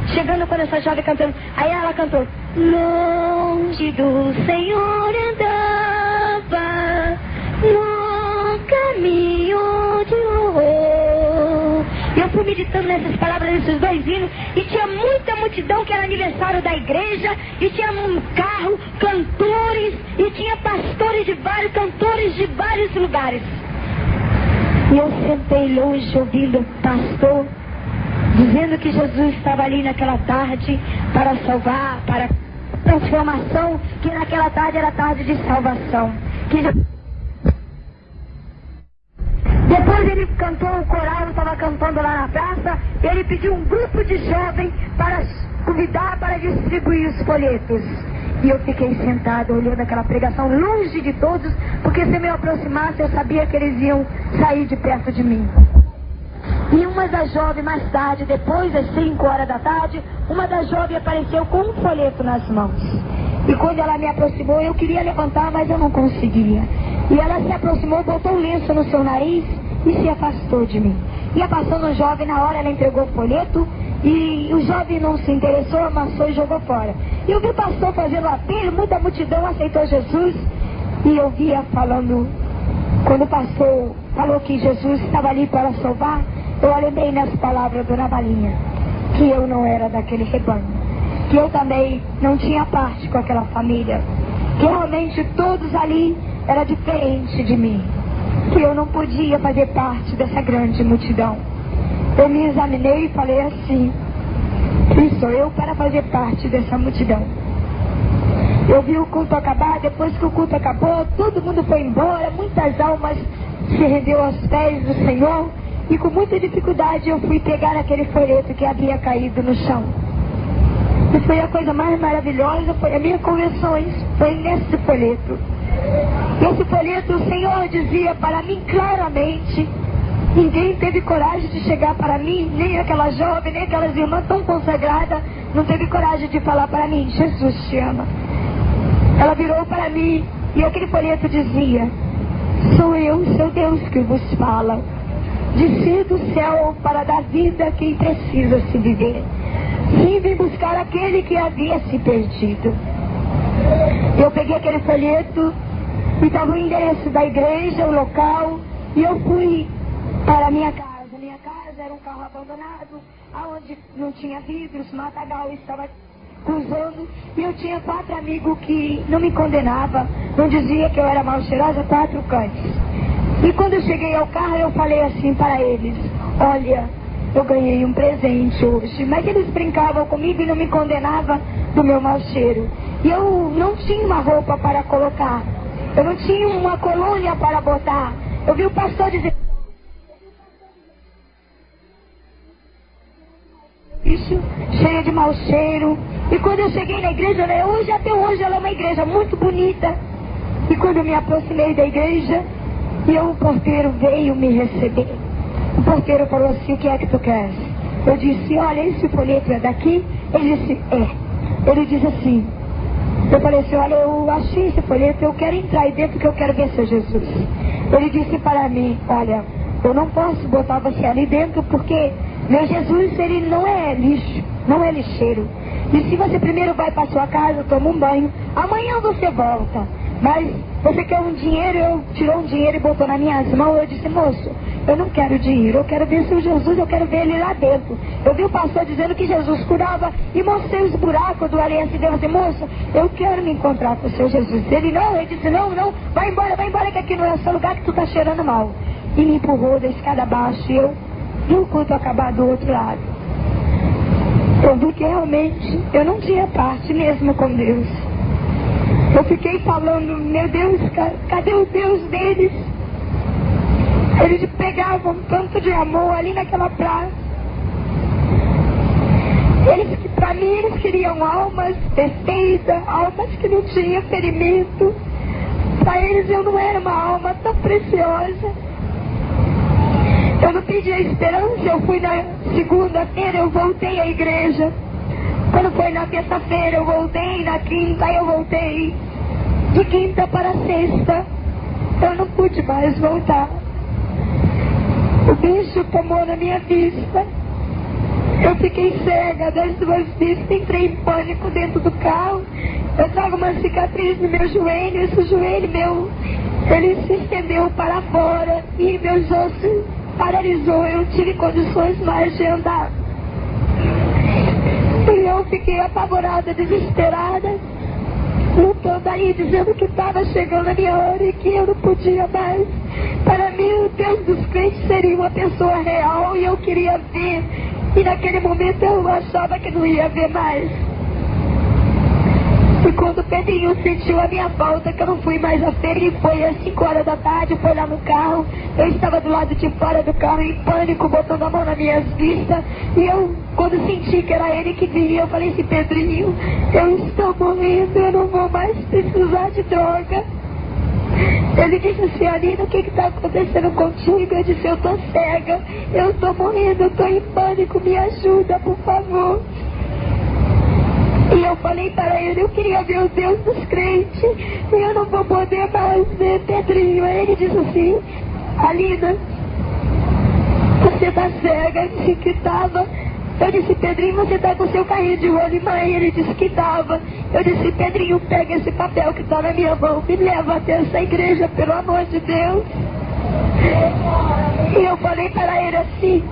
chegando quando essa jovem cantando, aí ela cantou, longe do Senhor andava no caminho de horror. E eu fui meditando nessas palavras, nesses 2 hinos, e tinha muita multidão, que era aniversário da igreja, e tinha um carro, cantores, e tinha pastores de vários, cantores de vários lugares. E eu sentei longe ouvindo o pastor dizendo que Jesus estava ali naquela tarde para salvar, para transformação, que naquela tarde era tarde de salvação. Depois ele cantou, o coral estava cantando lá na praça, ele pediu um grupo de jovens para convidar para distribuir os folhetos. E eu fiquei sentado olhando aquela pregação longe de todos, porque se eu me aproximasse eu sabia que eles iam sair de perto de mim. E uma das jovens, mais tarde, depois das 5 horas da tarde, uma das jovens apareceu com um folheto nas mãos. E quando ela me aproximou, eu queria levantar, mas eu não conseguia. E ela se aproximou, botou um lenço no seu nariz e se afastou de mim. Ia passando um jovem, na hora ela entregou o folheto, e o jovem não se interessou, amassou e jogou fora. E eu vi o pastor fazendo apelo, muita multidão aceitou Jesus, e eu via falando, quando o pastor falou que Jesus estava ali para salvar, eu lembrei nas palavras da Dona Balinha, que eu não era daquele rebanho, que eu também não tinha parte com aquela família, que realmente todos ali eram diferentes de mim, que eu não podia fazer parte dessa grande multidão. Eu me examinei e falei assim: quem sou eu para fazer parte dessa multidão? Eu vi o culto acabar. Depois que o culto acabou, todo mundo foi embora, muitas almas se rendeu aos pés do Senhor, e com muita dificuldade eu fui pegar aquele folheto que havia caído no chão. E foi a coisa mais maravilhosa, foi a minha conversão, foi nesse folheto. Esse folheto, o Senhor dizia para mim claramente. Ninguém teve coragem de chegar para mim, nem aquela jovem, nem aquelas irmãs tão consagradas, não teve coragem de falar para mim: Jesus te ama. Ela virou para mim e aquele folheto dizia: sou eu, seu Deus, que vos fala. Desci do céu para dar vida a quem precisa se viver. Vim buscar aquele que havia se perdido. Eu peguei aquele folheto e estava o endereço da igreja, o local, e eu fui para a minha casa. Minha casa era um carro abandonado, onde não tinha vidros, matagal estava cruzando, e eu tinha 4 amigos que não me condenavam, não dizia que eu era mal cheirosa, 4 cantes. E quando eu cheguei ao carro, eu falei assim para eles: olha, eu ganhei um presente hoje. Mas eles brincavam comigo e não me condenavam do meu mau cheiro. E eu não tinha uma roupa para colocar, eu não tinha uma colônia para botar. Eu vi o pastor dizer: cheia de mau cheiro. E quando eu cheguei na igreja, né, até hoje ela é uma igreja muito bonita. E quando eu me aproximei da igreja, o porteiro veio me receber. O porteiro falou assim: o que é que tu queres? Eu disse: olha, esse folheto é daqui? Ele disse: é. Ele disse assim, eu falei assim: olha, eu achei esse folheto, eu quero entrar aí dentro, que eu quero ver seu Jesus. Ele disse para mim: olha, eu não posso botar você ali dentro, porque meu Jesus, ele não é lixo, não é lixeiro. E se você primeiro vai para sua casa, toma um banho, amanhã você volta. Mas você quer um dinheiro? Eu tirou um dinheiro e botou nas minhas mãos. Eu disse: moço, eu não quero dinheiro, eu quero ver seu Jesus, eu quero ver ele lá dentro. Eu vi o pastor dizendo que Jesus curava e mostrei os buracos do aliança, e Deus disse: moço, eu quero me encontrar com o seu Jesus. Ele disse: não, vai embora, que aqui não é o seu lugar, que tu está cheirando mal. E me empurrou da escada abaixo, e eu vi o culto acabar do outro lado. Eu vi que realmente eu não tinha parte mesmo com Deus. Eu fiquei falando: meu Deus, cadê o Deus deles? Eles pegavam tanto de amor ali naquela praça. Para mim, eles queriam almas perfeitas, almas que não tinham ferimento. Para eles eu não era uma alma tão preciosa. Eu não pedi a esperança. Eu fui na segunda-feira, eu voltei à igreja. Quando foi na terça-feira eu voltei, na quinta eu voltei. De quinta para sexta eu não pude mais voltar. O bicho tomou na minha vista. Eu fiquei cega das 2 vistas, entrei em pânico dentro do carro. Eu trago uma cicatriz no meu joelho. Esse joelho meu, ele se estendeu para fora e meus ossos paralisou. Eu tive condições mais de andar. E eu fiquei apavorada, desesperada, lutando aí, dizendo que estava chegando a minha hora e que eu não podia mais. Para mim, o Deus dos crentes seria uma pessoa real e eu queria ver. E naquele momento eu achava que não ia ver mais. E quando o Pedrinho sentiu a minha falta, que eu não fui mais à feira, e foi às 5 horas da tarde, foi lá no carro. Eu estava do lado de fora do carro em pânico, botando a mão nas minhas vistas. E eu, quando senti que era ele que vinha, eu falei assim: Pedrinho, eu estou morrendo, eu não vou mais precisar de droga. Ele disse assim: Alina, o que está acontecendo contigo? Eu disse: eu estou cega, eu estou morrendo, eu estou em pânico, me ajuda, por favor. E eu falei para ele: eu queria ver o Deus dos crentes, e eu não vou poder mais ver Pedrinho. Aí ele disse assim: Alina, você tá cega? Eu disse que tava. Eu disse, Pedrinho, você tá com seu carrinho de rolimã? Ele disse que tava. Eu disse, Pedrinho, pega esse papel que tá na minha mão, me leva até essa igreja, pelo amor de Deus. E eu falei para ele assim,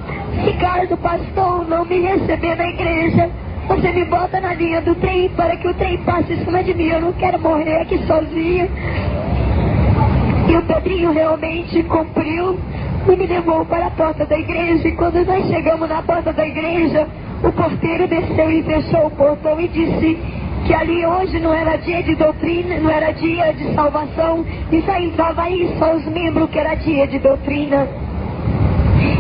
se caso o pastor não me receber na igreja, você me bota na linha do trem para que o trem passe em cima de mim, eu não quero morrer aqui sozinha. E o Pedrinho realmente cumpriu e me levou para a porta da igreja. E quando nós chegamos na porta da igreja, o porteiro desceu e fechou o portão e disse que ali hoje não era dia de doutrina, não era dia de salvação, e só entrava aí só os membros que era dia de doutrina.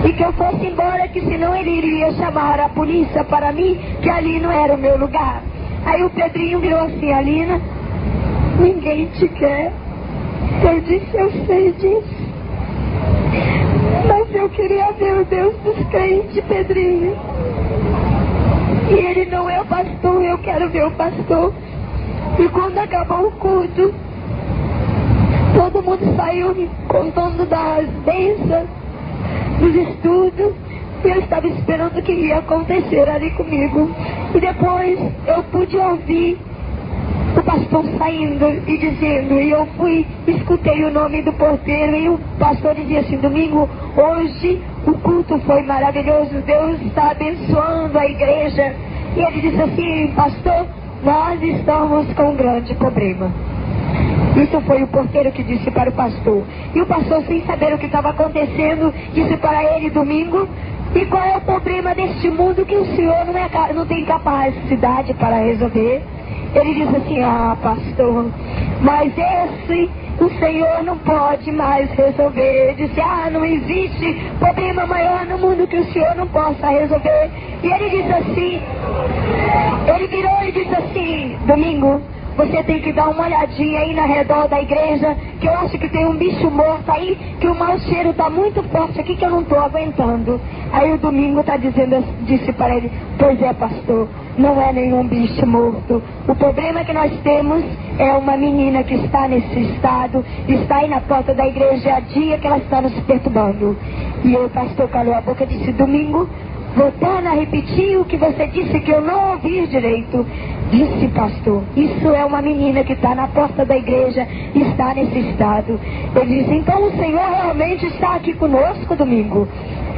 E que eu fosse embora, que senão ele iria chamar a polícia para mim, que ali não era o meu lugar. Aí o Pedrinho virou assim, Alina, ninguém te quer. Eu disse, eu sei disso, mas eu queria ver o Deus dos crentes, Pedrinho. E ele não é o pastor, eu quero ver o pastor. E quando acabou o culto, todo mundo saiu me contando das bênçãos, dos estudos, e eu estava esperando o que ia acontecer ali comigo. E depois eu pude ouvir o pastor saindo e dizendo, e eu escutei o nome do porteiro, e o pastor dizia assim, Domingo, hoje o culto foi maravilhoso, Deus está abençoando a igreja. E ele disse assim, pastor, nós estamos com um grande problema. Isso foi o porteiro que disse para o pastor. E o pastor, sem saber o que estava acontecendo, disse para ele, Domingo, e qual é o problema deste mundo que o senhor não tem capacidade para resolver? Ele disse assim, pastor, mas esse o Senhor não pode mais resolver. Ele disse, não existe problema maior no mundo que o Senhor não possa resolver. E ele disse assim, ele virou e disse assim, Domingo, você tem que dar uma olhadinha aí na redor da igreja, que eu acho que tem um bicho morto aí, que o mau cheiro está muito forte aqui, que eu não estou aguentando. Aí o Domingo disse para ele, pois é, pastor, não é nenhum bicho morto. O problema que nós temos é uma menina que está nesse estado, está aí na porta da igreja há dia que ela está nos perturbando. E o pastor calou a boca e disse, Domingo, voltando a repetir o que você disse que eu não ouvi direito. Disse, pastor, isso é uma menina que está na porta da igreja e está nesse estado. Ele disse, então o Senhor realmente está aqui conosco, Domingo?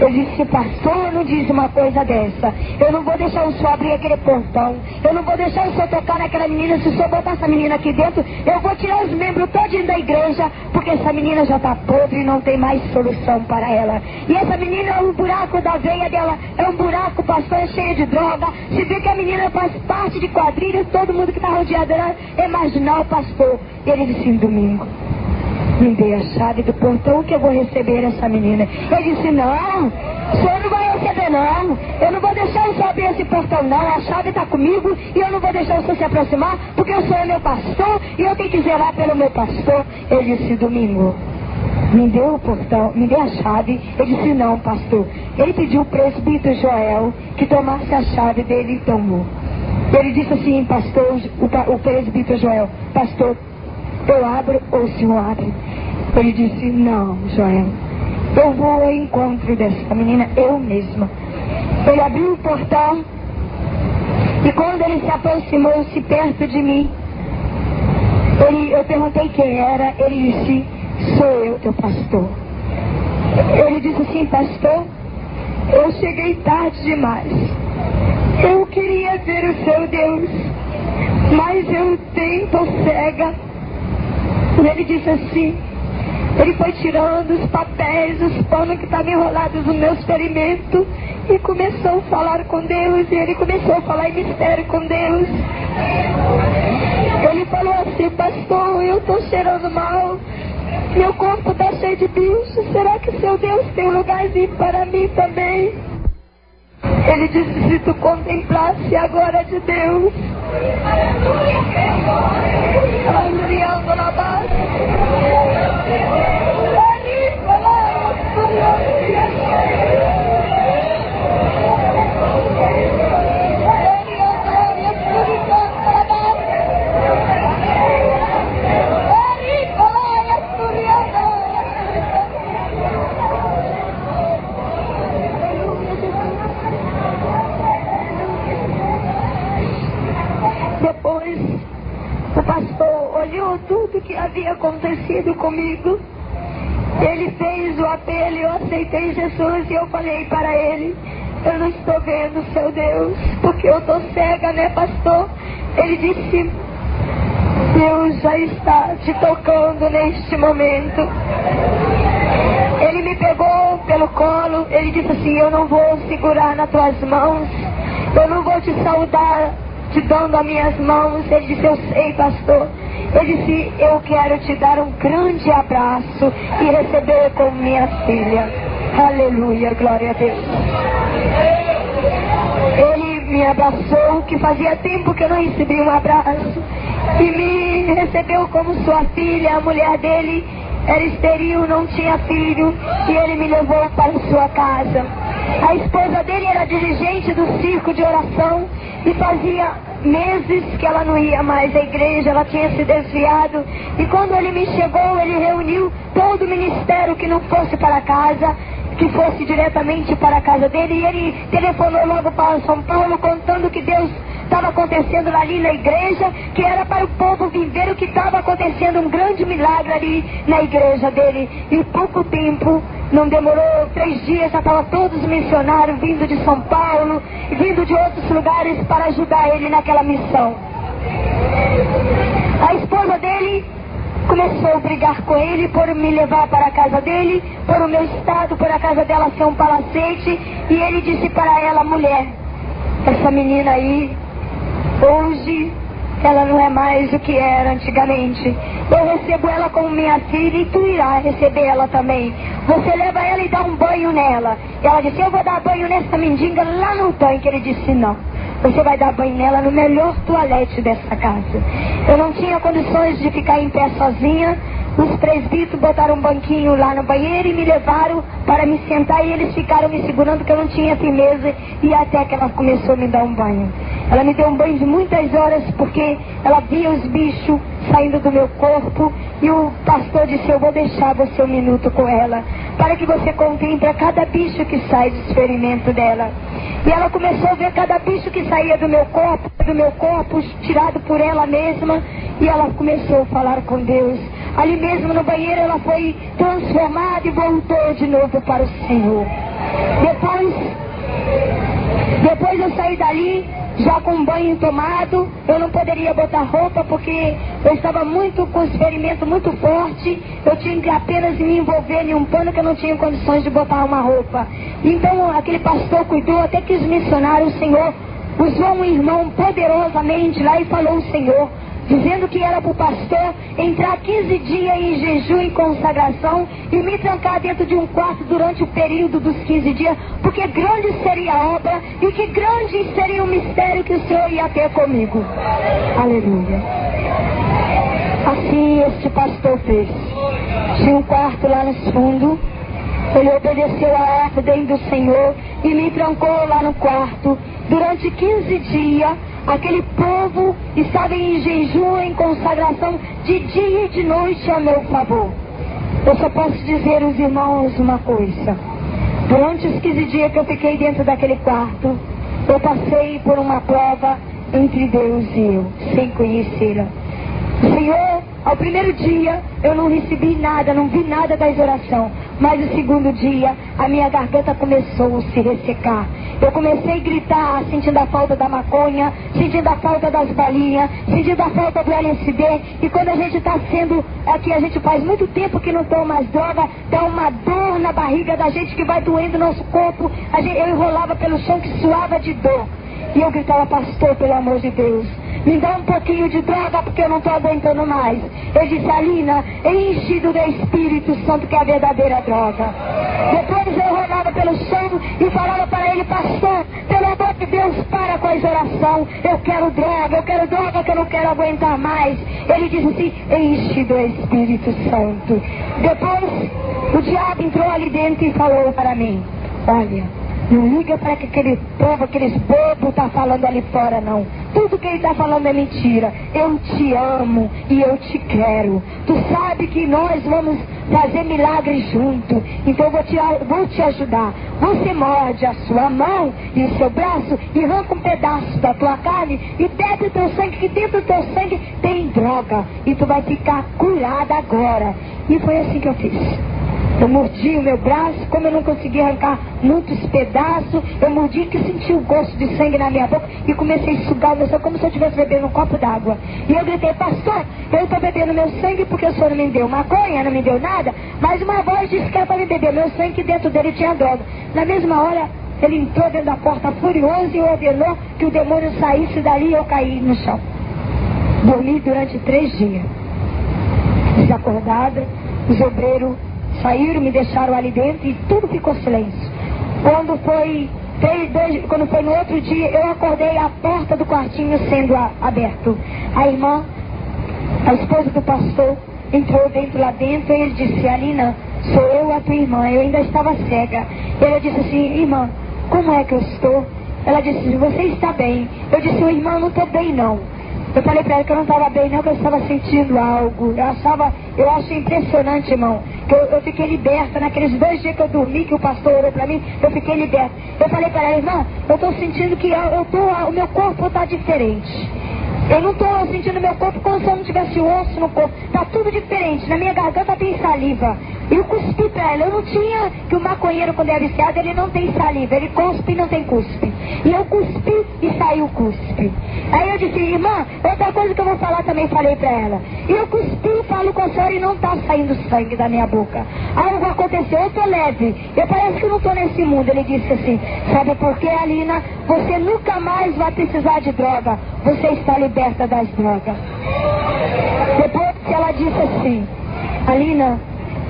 Eu disse, pastor, não diz uma coisa dessa. Eu não vou deixar o senhor abrir aquele portão. Eu não vou deixar o senhor tocar naquela menina. Se o senhor botar essa menina aqui dentro, eu vou tirar os membros todinho da igreja, porque essa menina já está podre e não tem mais solução para ela. E essa menina é um buraco da veia dela, é um buraco, pastor, é cheio de droga. Se vê que a menina faz parte de quadrilha, todo mundo que está rodeado dela é marginal, pastor. E ele disse, Domingo, me dê a chave do portão que eu vou receber essa menina. Ele disse, não, o senhor não vai receber não. Eu não vou deixar o senhor abrir esse portão não. A chave está comigo e eu não vou deixar o senhor se aproximar, porque o senhor é meu pastor e eu tenho que zelar pelo meu pastor. Ele disse, Domingo, me deu o portão, me dê a chave. Ele disse, não, pastor. Ele pediu o presbítero Joel que tomasse a chave dele e tomou. Ele disse assim, pastor, o presbítero Joel, pastor, eu abro ou o senhor abre? Ele disse, não, Joel, eu vou ao encontro dessa menina, eu mesma. Ele abriu o portão e quando ele se aproximou-se perto de mim, eu perguntei quem era. Ele disse, sou eu, teu pastor. Ele disse assim, pastor, eu cheguei tarde demais. Eu queria ver o seu Deus, mas eu estou cega. E ele disse assim, ele foi tirando os papéis, os panos que estavam enrolados nos meus ferimentos e começou a falar com Deus. E ele começou a falar em mistério com Deus. Ele falou assim, pastor, eu estou cheirando mal, meu corpo está cheio de bicho, será que seu Deus tem um lugarzinho para mim também? Ele disse, se tu contemplasse a glória de Deus. Aleluia, na base. O pastor olhou tudo que havia acontecido comigo. Ele fez o apelo, eu aceitei Jesus e eu falei para ele: eu não estou vendo, seu Deus, porque eu estou cega, né, pastor? Ele disse: Deus já está te tocando neste momento. Ele me pegou pelo colo, ele disse assim: eu não vou segurar nas tuas mãos, eu não vou te saudar te dando as minhas mãos. Ele disse: eu sei, pastor. Ele disse: eu quero te dar um grande abraço e receber como minha filha. Aleluia, glória a Deus. Ele me abraçou, que fazia tempo que eu não recebi um abraço, e me recebeu como sua filha. A mulher dele era estéril, não tinha filho, e ele me levou para sua casa. A esposa dele era dirigente do circo de oração e fazia meses que ela não ia mais à igreja, ela tinha se desviado. E quando ele me chegou, ele reuniu todo o ministério que não fosse para casa, que fosse diretamente para a casa dele, e ele telefonou logo para São Paulo contando que Deus estava acontecendo ali na igreja, que era para o povo viver o que estava acontecendo, um grande milagre ali na igreja dele. E pouco tempo, não demorou 3 dias, já estavam todos os missionários vindo de São Paulo, vindo de outros lugares para ajudar ele naquela missão. A esposa dele começou a brigar com ele por me levar para a casa dele, por o meu estado, por a casa dela ser um palacete, e ele disse para ela: mulher, essa menina aí, hoje, ela não é mais o que era antigamente. Eu recebo ela como minha filha e tu irá receber ela também. Você leva ela e dá um banho nela. E ela disse: eu vou dar banho nessa mendiga lá no tanque. Ele disse: não, você vai dar banho nela no melhor toalete dessa casa. Eu não tinha condições de ficar em pé sozinha. Os presbíteros botaram um banquinho lá no banheiro e me levaram para me sentar, e eles ficaram me segurando, que eu não tinha firmeza, e até que ela começou a me dar um banho. Ela me deu um banho de muitas horas, porque ela via os bichos saindo do meu corpo, e o pastor disse: eu vou deixar você 1 minuto com ela, para que você contemple cada bicho que sai do experimento dela. E ela começou a ver cada bicho que saía do meu corpo, tirado por ela mesma, e ela começou a falar com Deus. Ali mesmo no banheiro ela foi transformada e voltou de novo para o Senhor. Depois eu saí dali, já com um banho tomado. Eu não poderia botar roupa porque eu estava muito com um ferimento muito forte. Eu tinha que apenas me envolver em um pano, que eu não tinha condições de botar uma roupa. Então aquele pastor cuidou até que os missionários, o Senhor usou um irmão poderosamente lá e falou o Senhor, dizendo que era para o pastor entrar 15 dias em jejum e consagração e me trancar dentro de um quarto durante o período dos 15 dias, porque grande seria a obra e que grande seria o mistério que o Senhor ia ter comigo. Aleluia. Assim este pastor fez. Tinha um quarto lá no fundo. Ele obedeceu a ordem do Senhor e me trancou lá no quarto. Durante 15 dias, aquele povo estava em jejum, em consagração, de dia e de noite a meu favor. Eu só posso dizer aos irmãos uma coisa: durante os 15 dias que eu fiquei dentro daquele quarto, eu passei por uma prova entre Deus e eu, sem conhecê-la. Senhor, ao primeiro dia eu não recebi nada, não vi nada das orações, mas o segundo dia a minha garganta começou a se ressecar. Eu comecei a gritar, sentindo a falta da maconha, sentindo a falta das balinhas, sentindo a falta do LSD. E quando a gente está sendo, aqui a gente faz muito tempo que não toma mais droga, dá uma dor na barriga da gente que vai doendo o nosso corpo. Eu enrolava pelo chão que suava de dor. E eu gritava: pastor, pelo amor de Deus, me dá um pouquinho de droga porque eu não estou aguentando mais. Eu disse: Alina, enche do Espírito Santo, que é a verdadeira droga. Depois eu rolava pelo chão e falava para ele: pastor, pelo amor de Deus, para com as orações. Eu quero droga que eu não quero aguentar mais. Ele disse assim: enche do Espírito Santo. Depois o diabo entrou ali dentro e falou para mim: olha, Não liga para que aquele povo, aqueles bobos estão falando ali fora, não. Tudo que ele está falando é mentira. Eu te amo e eu te quero. Tu sabe que nós vamos fazer milagres junto. Então eu vou te ajudar. Você morde a sua mão e o seu braço e arranca um pedaço da tua carne e bebe o teu sangue, que dentro do teu sangue tem droga. E tu vai ficar curada agora. E foi assim que eu fiz. Eu mordi o meu braço, como eu não conseguia arrancar muitos pedaços, eu mordi que senti o gosto de sangue na minha boca e comecei a sugar o meu sangue como se eu estivesse bebendo um copo d'água. E eu gritei: pastor, eu estou bebendo meu sangue porque o senhor não me deu maconha, não me deu nada, mas uma voz disse que era para me beber meu sangue, que dentro dele tinha droga. Na mesma hora, ele entrou dentro da porta furioso e ordenou que o demônio saísse dali e eu caí no chão. Dormi durante 3 dias. Desacordada, os obreiros saíram, me deixaram ali dentro e tudo ficou silêncio. Quando foi no outro dia, eu acordei, a porta do quartinho sendo aberto. A irmã, a esposa do pastor, entrou lá dentro e ele disse: Alina, sou eu a tua irmã. Eu ainda estava cega. Ele disse assim: irmã, como é que eu estou? Ela disse: você está bem. Eu disse: irmã, não estou bem não. Eu falei para ela que eu não estava bem não, que eu estava sentindo algo. Eu achei impressionante, irmão, que eu fiquei liberta. Naqueles 2 dias que eu dormi, que o pastor orou para mim, eu fiquei liberta. Eu falei para ela: irmã, eu estou sentindo que o meu corpo está diferente. Eu não estou sentindo meu corpo como se eu não tivesse osso no corpo. Está tudo diferente. Na minha garganta tem saliva. Eu cuspi para ela. Eu não tinha, que o maconheiro, quando é viciado, ele não tem saliva. Ele cuspe e não tem cuspe. E eu cuspi e saiu cuspe. Aí eu disse: irmã, outra coisa que eu vou falar também, falei para ela. E eu cuspi e falo com a senhora e não está saindo sangue da minha boca. Algo aconteceu, eu estou leve. Eu parece que não estou nesse mundo. Ele disse assim: sabe por quê, Alina? Você nunca mais vai precisar de droga. Você está liberta das drogas. Depois ela disse assim: Alina,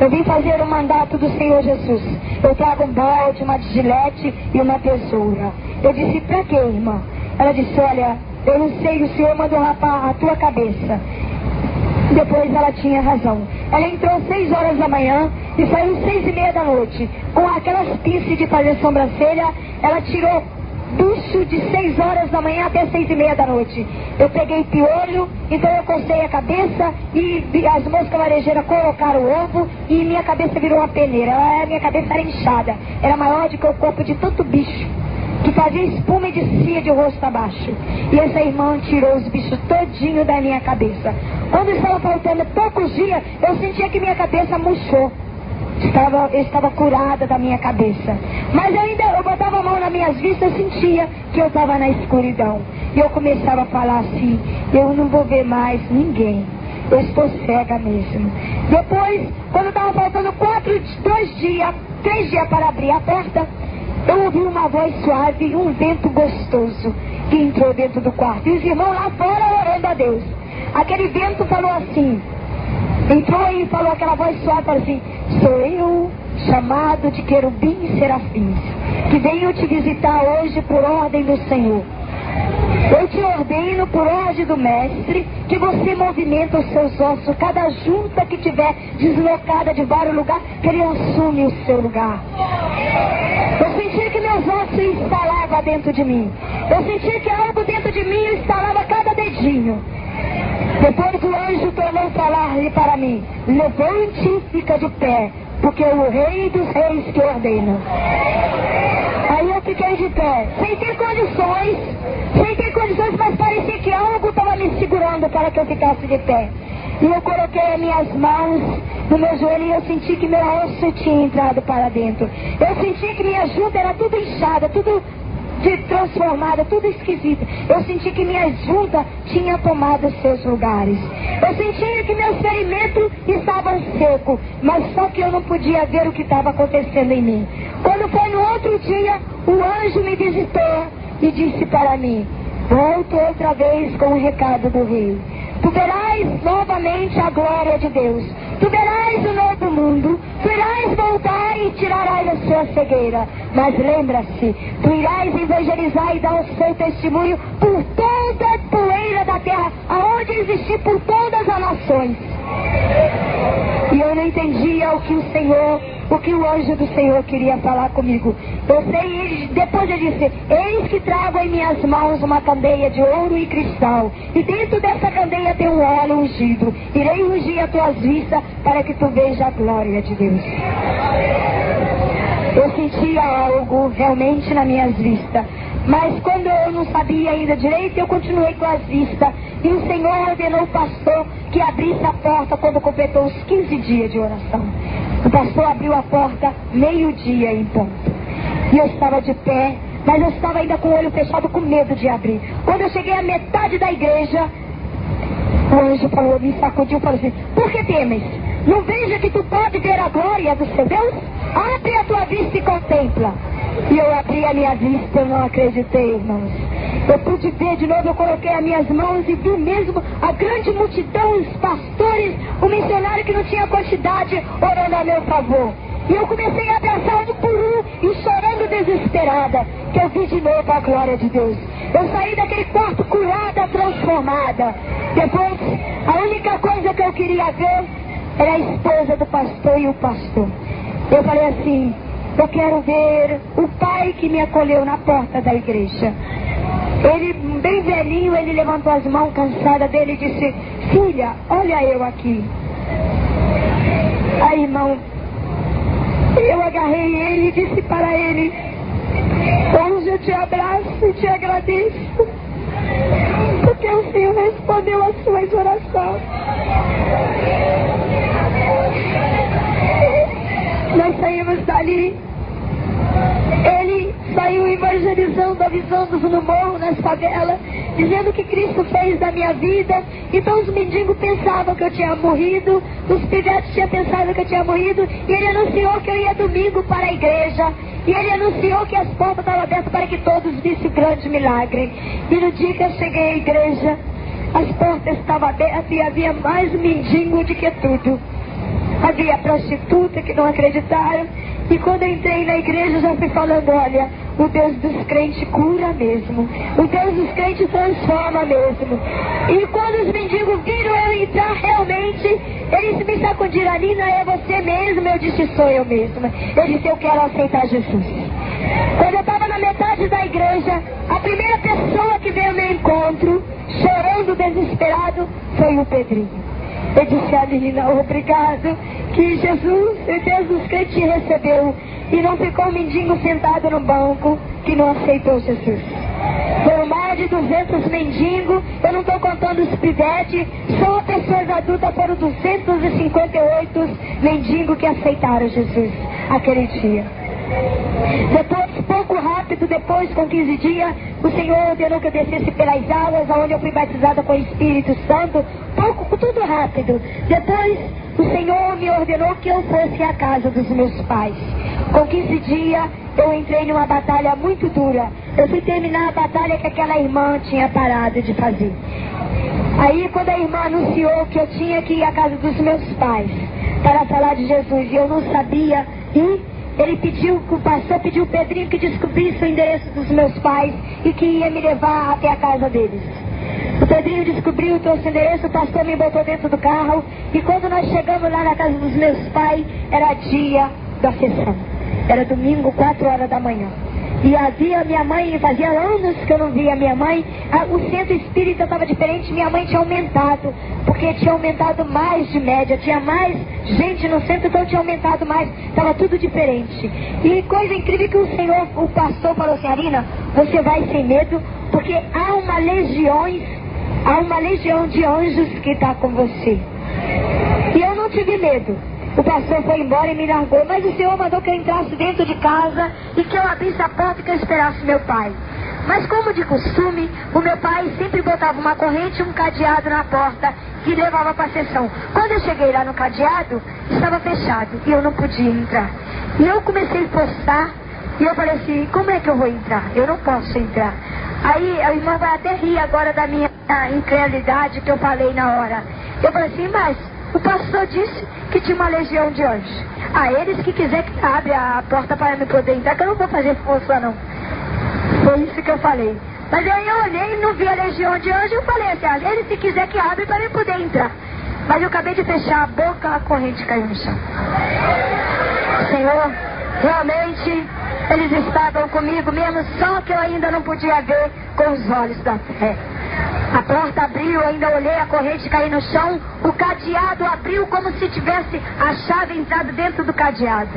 eu vim fazer o mandato do Senhor Jesus. Eu trago um balde, uma gilete e uma tesoura. Eu disse: pra quê, irmã? Ela disse: olha, eu não sei, o Senhor mandou rapar a tua cabeça. Depois ela tinha razão. Ela entrou 6 horas da manhã e saiu 6:30 da noite. Com aquelas pinças de fazer sobrancelha, ela tirou bicho de 6 horas da manhã até 6:30 da noite. Eu peguei piolho, então eu cocei a cabeça e as moscas varejeiras colocaram o ovo e minha cabeça virou uma peneira. Minha cabeça era inchada, era maior do que o corpo de tanto bicho, que fazia espuma e descia de rosto abaixo. E essa irmã tirou os bichos todinho da minha cabeça. Quando estava faltando poucos dias, eu sentia que minha cabeça murchou. Eu estava curada da minha cabeça. Mas eu botava a mão nas minhas vistas, eu sentia que eu estava na escuridão. E eu começava a falar assim: eu não vou ver mais ninguém. Eu estou cega mesmo. Depois, quando estava faltando 3 dias para abrir a porta, eu ouvi uma voz suave e um vento gostoso que entrou dentro do quarto. E os irmãos lá fora orando a Deus. Aquele vento falou assim, entrou e falou aquela voz suave, falou assim: sou eu, chamado de querubim e serafins, que venho te visitar hoje por ordem do Senhor. Eu te ordeno por ordem do mestre que você movimenta os seus ossos, cada junta que tiver deslocada de vários lugares, que ele assume o seu lugar. Eu senti que meus ossos instalavam dentro de mim. Eu senti que algo dentro de mim instalava cada dedinho. Depois o anjo tornou a falar-lhe para mim: levante e fica de pé, porque é o Rei dos Reis que ordena. Aí eu fiquei de pé, sem ter condições, mas parecia que algo estava me segurando para que eu ficasse de pé. E eu coloquei as minhas mãos no meu joelho e eu senti que meu osso tinha entrado para dentro. Eu senti que minha junta era tudo inchada, tudo transformada, tudo esquisito. Eu senti que minha junta tinha tomado seus lugares. Eu senti que meus ferimentos estavam secos, mas só que eu não podia ver o que estava acontecendo em mim. Quando foi no outro dia, o anjo me visitou e disse para mim: volto outra vez com o recado do rei. Tu verás novamente a glória de Deus. Tu verás o novo mundo. Tu irás voltar e tirarás a sua cegueira. Mas lembra-se, tu irás evangelizar e dar o seu testemunho por toda a poeira da terra, aonde existir por todas as nações. E eu não entendia o que o Senhor, o que o anjo do Senhor queria falar comigo. Eu sei, depois ele disse: eis que trago em minhas mãos uma candeia de ouro e cristal, e dentro dessa candeia tem um óleo ungido. Irei ungir as tuas vistas para que tu veja a glória de Deus. Eu sentia algo realmente nas minhas vistas, mas quando eu não sabia ainda direito, eu continuei com as vistas. E o Senhor ordenou o pastor que abrisse a porta quando completou os 15 dias de oração. O pastor abriu a porta meio-dia em ponto. E eu estava de pé, mas eu estava ainda com o olho fechado, com medo de abrir. Quando eu cheguei à metade da igreja, o anjo falou, me sacudiu e falou assim: por que temes? Não veja que tu pode ver a glória do seu Deus? Abre a tua vista e contempla. E eu abri a minha vista, eu não acreditei, irmãos. Eu pude ver de novo, eu coloquei as minhas mãos e vi mesmo a grande multidão, os pastores, o missionário que não tinha quantidade, orando a meu favor. E eu comecei a abraçar um por um e chorando desesperada, que eu vi de novo a glória de Deus. Eu saí daquele quarto curada, transformada. Depois, a única coisa que eu queria ver era a esposa do pastor e o pastor. Eu falei assim: eu quero ver o pai que me acolheu na porta da igreja. Ele, bem velhinho, ele levantou as mãos cansada dele e disse: filha, olha eu aqui. Aí, irmão, eu agarrei ele e disse para ele: hoje eu te abraço e te agradeço, porque o Senhor respondeu as suas orações. Nós saímos dali. Ele saiu evangelizando, avisando no morro, nas favelas, dizendo o que Cristo fez na minha vida. Então os mendigos pensavam que eu tinha morrido, os pivetes tinham pensado que eu tinha morrido, e ele anunciou que eu ia domingo para a igreja, e ele anunciou que as portas estavam abertas para que todos vissem o grande milagre. E no dia que eu cheguei à igreja, as portas estavam abertas e havia mais mendigo do que tudo. Havia prostituta que não acreditaram. E quando eu entrei na igreja, já fui falando: olha, o Deus dos crentes cura mesmo, o Deus dos crentes transforma mesmo. E quando os mendigos viram eu entrar realmente, eles me sacudiram: Nina, é você mesmo? Eu disse: sou eu mesma. Eu disse: eu quero aceitar Jesus. Quando eu estava na metade da igreja, a primeira pessoa que veio ao meu encontro, chorando desesperado, foi o Pedrinho. Eu disse: Nina, obrigado, que Jesus, o Deus dos crentes, te recebeu. E não ficou um mendigo sentado no banco que não aceitou Jesus. Foram mais de 200 mendigos, eu não estou contando os pivetes, só pessoas adultas, foram 258 mendigos que aceitaram Jesus aquele dia. Depois, pouco rápido, depois, com 15 dias, o Senhor ordenou que eu descesse pelas águas, onde eu fui batizada com o Espírito Santo. Pouco, tudo rápido. Depois, o Senhor me ordenou que eu fosse à casa dos meus pais. Com 15 dias, eu entrei numa batalha muito dura. Eu fui terminar a batalha que aquela irmã tinha parado de fazer. Aí, quando a irmã anunciou que eu tinha que ir à casa dos meus pais para falar de Jesus, e eu não sabia ir, ele pediu, o pastor pediu o Pedrinho que descobrisse o endereço dos meus pais e que ia me levar até a casa deles. O Pedrinho descobriu, trouxe o endereço, o pastor me botou dentro do carro, e quando nós chegamos lá na casa dos meus pais, era dia da sessão. Era domingo, 4 horas da manhã. E havia minha mãe, fazia anos que eu não via minha mãe. O centro espírita estava diferente, minha mãe tinha aumentado, porque tinha aumentado mais de média, tinha mais gente no centro, então tinha aumentado mais, estava tudo diferente. E coisa incrível que o Senhor, o pastor falou assim: Nina, você vai sem medo, porque há uma legião de anjos que está com você. E eu não tive medo. O pastor foi embora e me largou, mas o Senhor mandou que eu entrasse dentro de casa e que eu abrisse a porta e que eu esperasse meu pai. Mas como de costume, o meu pai sempre botava uma corrente e um cadeado na porta que levava para a sessão. Quando eu cheguei lá no cadeado, estava fechado e eu não podia entrar. E eu comecei a forçar e eu falei assim: como é que eu vou entrar? Eu não posso entrar. Aí a irmã vai até rir agora da minha incredulidade que eu falei na hora. Eu falei assim: mas o pastor disse que tinha uma legião de anjos. Eles que quiser que abre a porta para eu poder entrar, que eu não vou fazer força não. Foi isso que eu falei. Mas aí eu olhei e não vi a legião de anjos, eu falei assim: eles se quiser que abre para eu poder entrar. Mas eu acabei de fechar a boca, a corrente caiu no chão. Senhor, realmente eles estavam comigo mesmo, só que eu ainda não podia ver com os olhos da fé. A porta abriu, ainda olhei a corrente cair no chão, o cadeado abriu como se tivesse a chave entrado dentro do cadeado.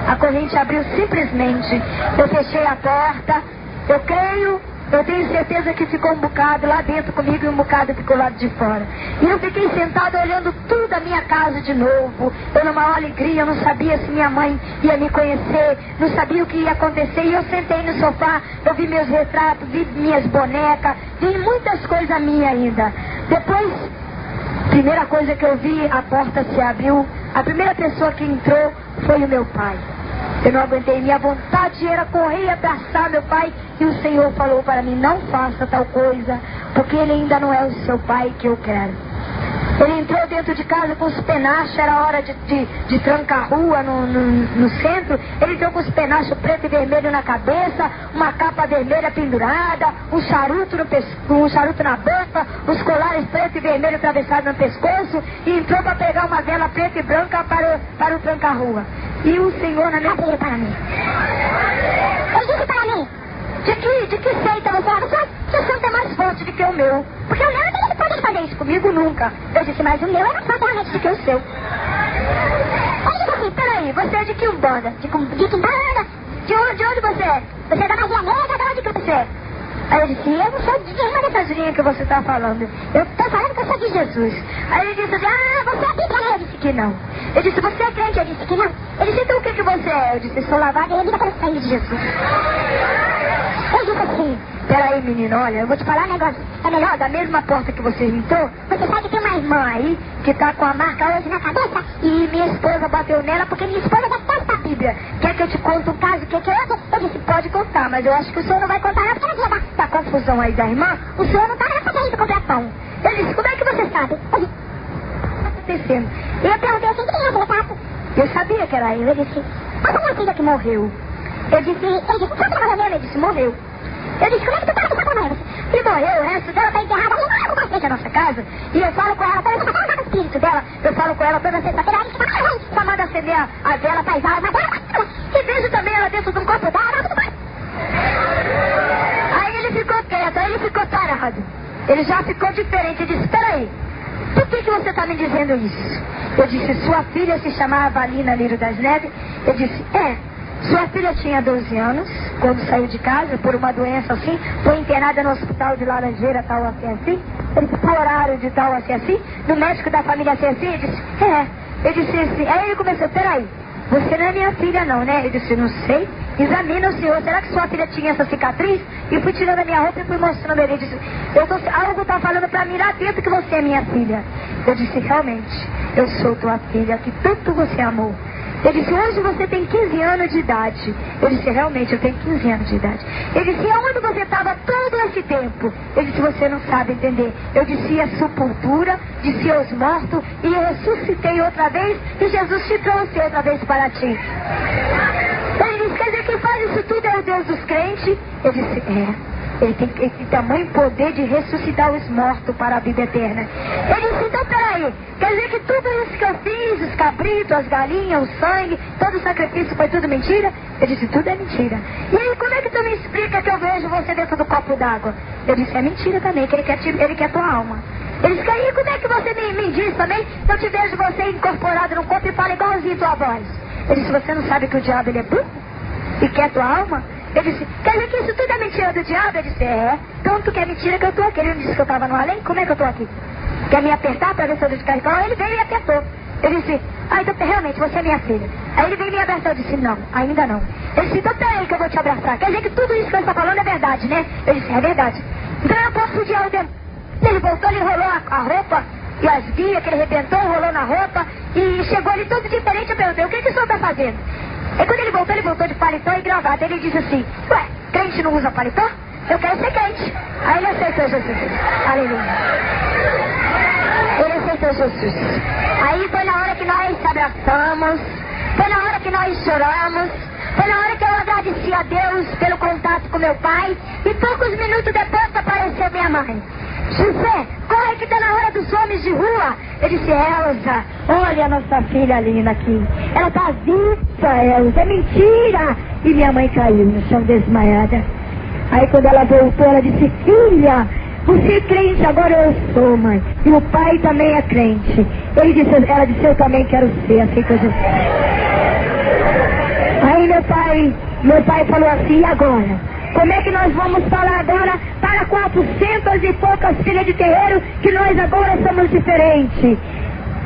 A corrente abriu simplesmente, eu fechei a porta, eu creio, eu tenho certeza que ficou um bocado lá dentro comigo e um bocado ficou lá de fora. E eu fiquei sentada olhando tudo a minha casa de novo. Eu numa alegria, eu não sabia se minha mãe ia me conhecer, não sabia o que ia acontecer. E eu sentei no sofá, eu vi meus retratos, vi minhas bonecas, vi muitas coisas minhas ainda. Depois, primeira coisa que eu vi, a porta se abriu. A primeira pessoa que entrou foi o meu pai. Eu não aguentei, minha vontade era correr e abraçar meu pai. E o Senhor falou para mim, não faça tal coisa, porque ele ainda não é o seu pai que eu quero. Ele entrou dentro de casa com os penachos, era hora de trancar a rua no centro. Ele entrou com os penachos preto e vermelho na cabeça, uma capa vermelha pendurada, um charuto na boca, os colares preto e vermelho atravessados no pescoço, e entrou para pegar uma vela preta e branca para o trancar a rua. E o Senhor na minha vida para mim. Ele disse para mim, de que seita você é? Seu santo é mais forte do que o meu. Porque o meu não pode fazer isso comigo nunca. Eu disse, mas o meu é mais forte realmente do que o seu. Ele disse assim, peraí, você é de que umbanda? De que umbanda? De onde você é? Você é da magia negra? De onde que você é? Aí eu disse, eu não sou de nenhuma dessas linhas que você está falando. Eu estou falando que eu sou de Jesus. Aí ele disse assim, você é bíblia? Eu disse que não. Eu disse, você é crente? Eu disse que não. Ele disse, então o que você é? Eu disse, sou lavada e remida pelo sangue de Jesus. Eu disse assim, peraí menino, olha, eu vou te falar um negócio. É melhor, da mesma porta que você entrou, você sabe que tem uma irmã aí que tá com a marca hoje na cabeça e minha esposa bateu nela porque minha esposa detesta a Bíblia. Quer que eu te conte um caso? Quer que eu disse, pode contar, mas eu acho que o senhor não vai contar não, porque ela ia dar confusão aí da irmã, o senhor não tá nessa aí do completão. Eu disse, como é que você sabe? Eu disse, tá acontecendo. E eu perguntei assim, quem é o retrato? Eu sabia que era eu. Ele disse, essa minha filha que morreu. Eu disse, sabe que ela morreu? Ele disse, morreu. Eu disse, como é que tu pode pensar com ela? E morreu, o resto dela tá enterrada ali na frente da nossa casa. E eu falo com ela toda sexta-feira, o espírito dela. Eu falo com ela toda sexta-feira, ela fica só manda acender a vela, faz alma dela. E vejo também ela dentro de um copo d'água. Aí ele ficou quieto, aí ele ficou tarado. Ele já ficou diferente. Eu disse, peraí, por que você está me dizendo isso? Eu disse, sua filha se chamava Alina Lírio das Neves. Eu disse, sua filha tinha 12 anos, quando saiu de casa, por uma doença assim, foi internada no hospital de Laranjeira, tal assim. Ele disse, por horário de tal assim, no médico da família assim. Eu disse, eu disse assim, aí ele começou, peraí, você não é minha filha não, né? Eu disse, não sei, examina o senhor, será que sua filha tinha essa cicatriz? E fui tirando a minha roupa e fui mostrando ele. Ele disse, algo está falando pra mim lá dentro que você é minha filha. Eu disse, realmente, eu sou tua filha, que tanto você amou. Ele disse, hoje você tem 15 anos de idade. Eu disse, realmente, eu tenho 15 anos de idade. Ele disse, aonde você estava todo esse tempo? Eu disse, você não sabe entender. Eu disse, a sepultura, disse aos mortos, e eu ressuscitei outra vez, e Jesus te trouxe outra vez para ti. Ele disse, quer dizer, quem faz isso tudo é o Deus dos crentes? Eu disse, ele tem tamanho poder de ressuscitar os mortos para a vida eterna. Ele disse, então peraí, quer dizer que tudo isso que eu fiz, os cabritos, as galinhas, o sangue, todo o sacrifício foi tudo mentira? Eu disse, tudo é mentira. E aí, como é que tu me explica que eu vejo você dentro do copo d'água? Eu disse, é mentira também, que ele quer tua alma. Ele disse, aí como é que você me diz também que eu te vejo você incorporado no corpo e fala igualzinho tua voz? Eu disse, você não sabe que o diabo ele é burro? E quer tua alma? Ele disse, quer dizer que isso tudo é mentira do diabo? Eu disse, tanto que é mentira que eu tô aqui. Ele disse que eu estava no além, como é que eu tô aqui? Quer me apertar para ver se eu descarregar? Ele veio e me apertou. Eu disse, então realmente, você é minha filha. Aí ele veio e me abraçou. Eu disse, não, ainda não. Ele disse, então peraí que eu vou te abraçar. Quer dizer que tudo isso que eu estou falando é verdade, né? Eu disse, é verdade. Então eu posso fugir ao demônio. Ele voltou, ele enrolou a roupa e as guias que ele arrebentou, enrolou na roupa e chegou ali todo diferente. Eu perguntei, o que o senhor está fazendo? E quando ele voltou de paletó e gravata. Ele disse assim, crente não usa paletó? Eu quero ser crente. Aí ele aceitou Jesus. Aleluia. Ele aceitou Jesus. Aí foi na hora que nós se abraçamos, foi na hora que nós choramos, foi na hora que eu agradeci a Deus pelo contato com meu pai. E poucos minutos depois apareceu minha mãe. José, corre que está na hora dos homens de rua. Eu disse, Elza, olha a nossa filha linda aqui. Ela está viva, Elza, é mentira. E minha mãe caiu no chão desmaiada. Aí quando ela voltou, ela disse, filha, você é crente? Agora eu sou, mãe. E o pai também é crente. Ela disse, eu também quero ser, assim que eu disse. Aí meu pai falou assim, e agora? Como é que nós vamos falar agora para 400 e poucas filhas de terreiro que nós agora somos diferentes?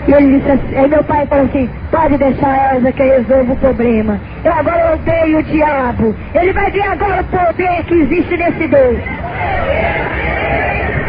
E ele disse assim, aí meu pai falou assim, pode deixar a Elza que eu resolvo o problema. Eu agora odeio o diabo. Ele vai ver agora o poder que existe nesse Deus.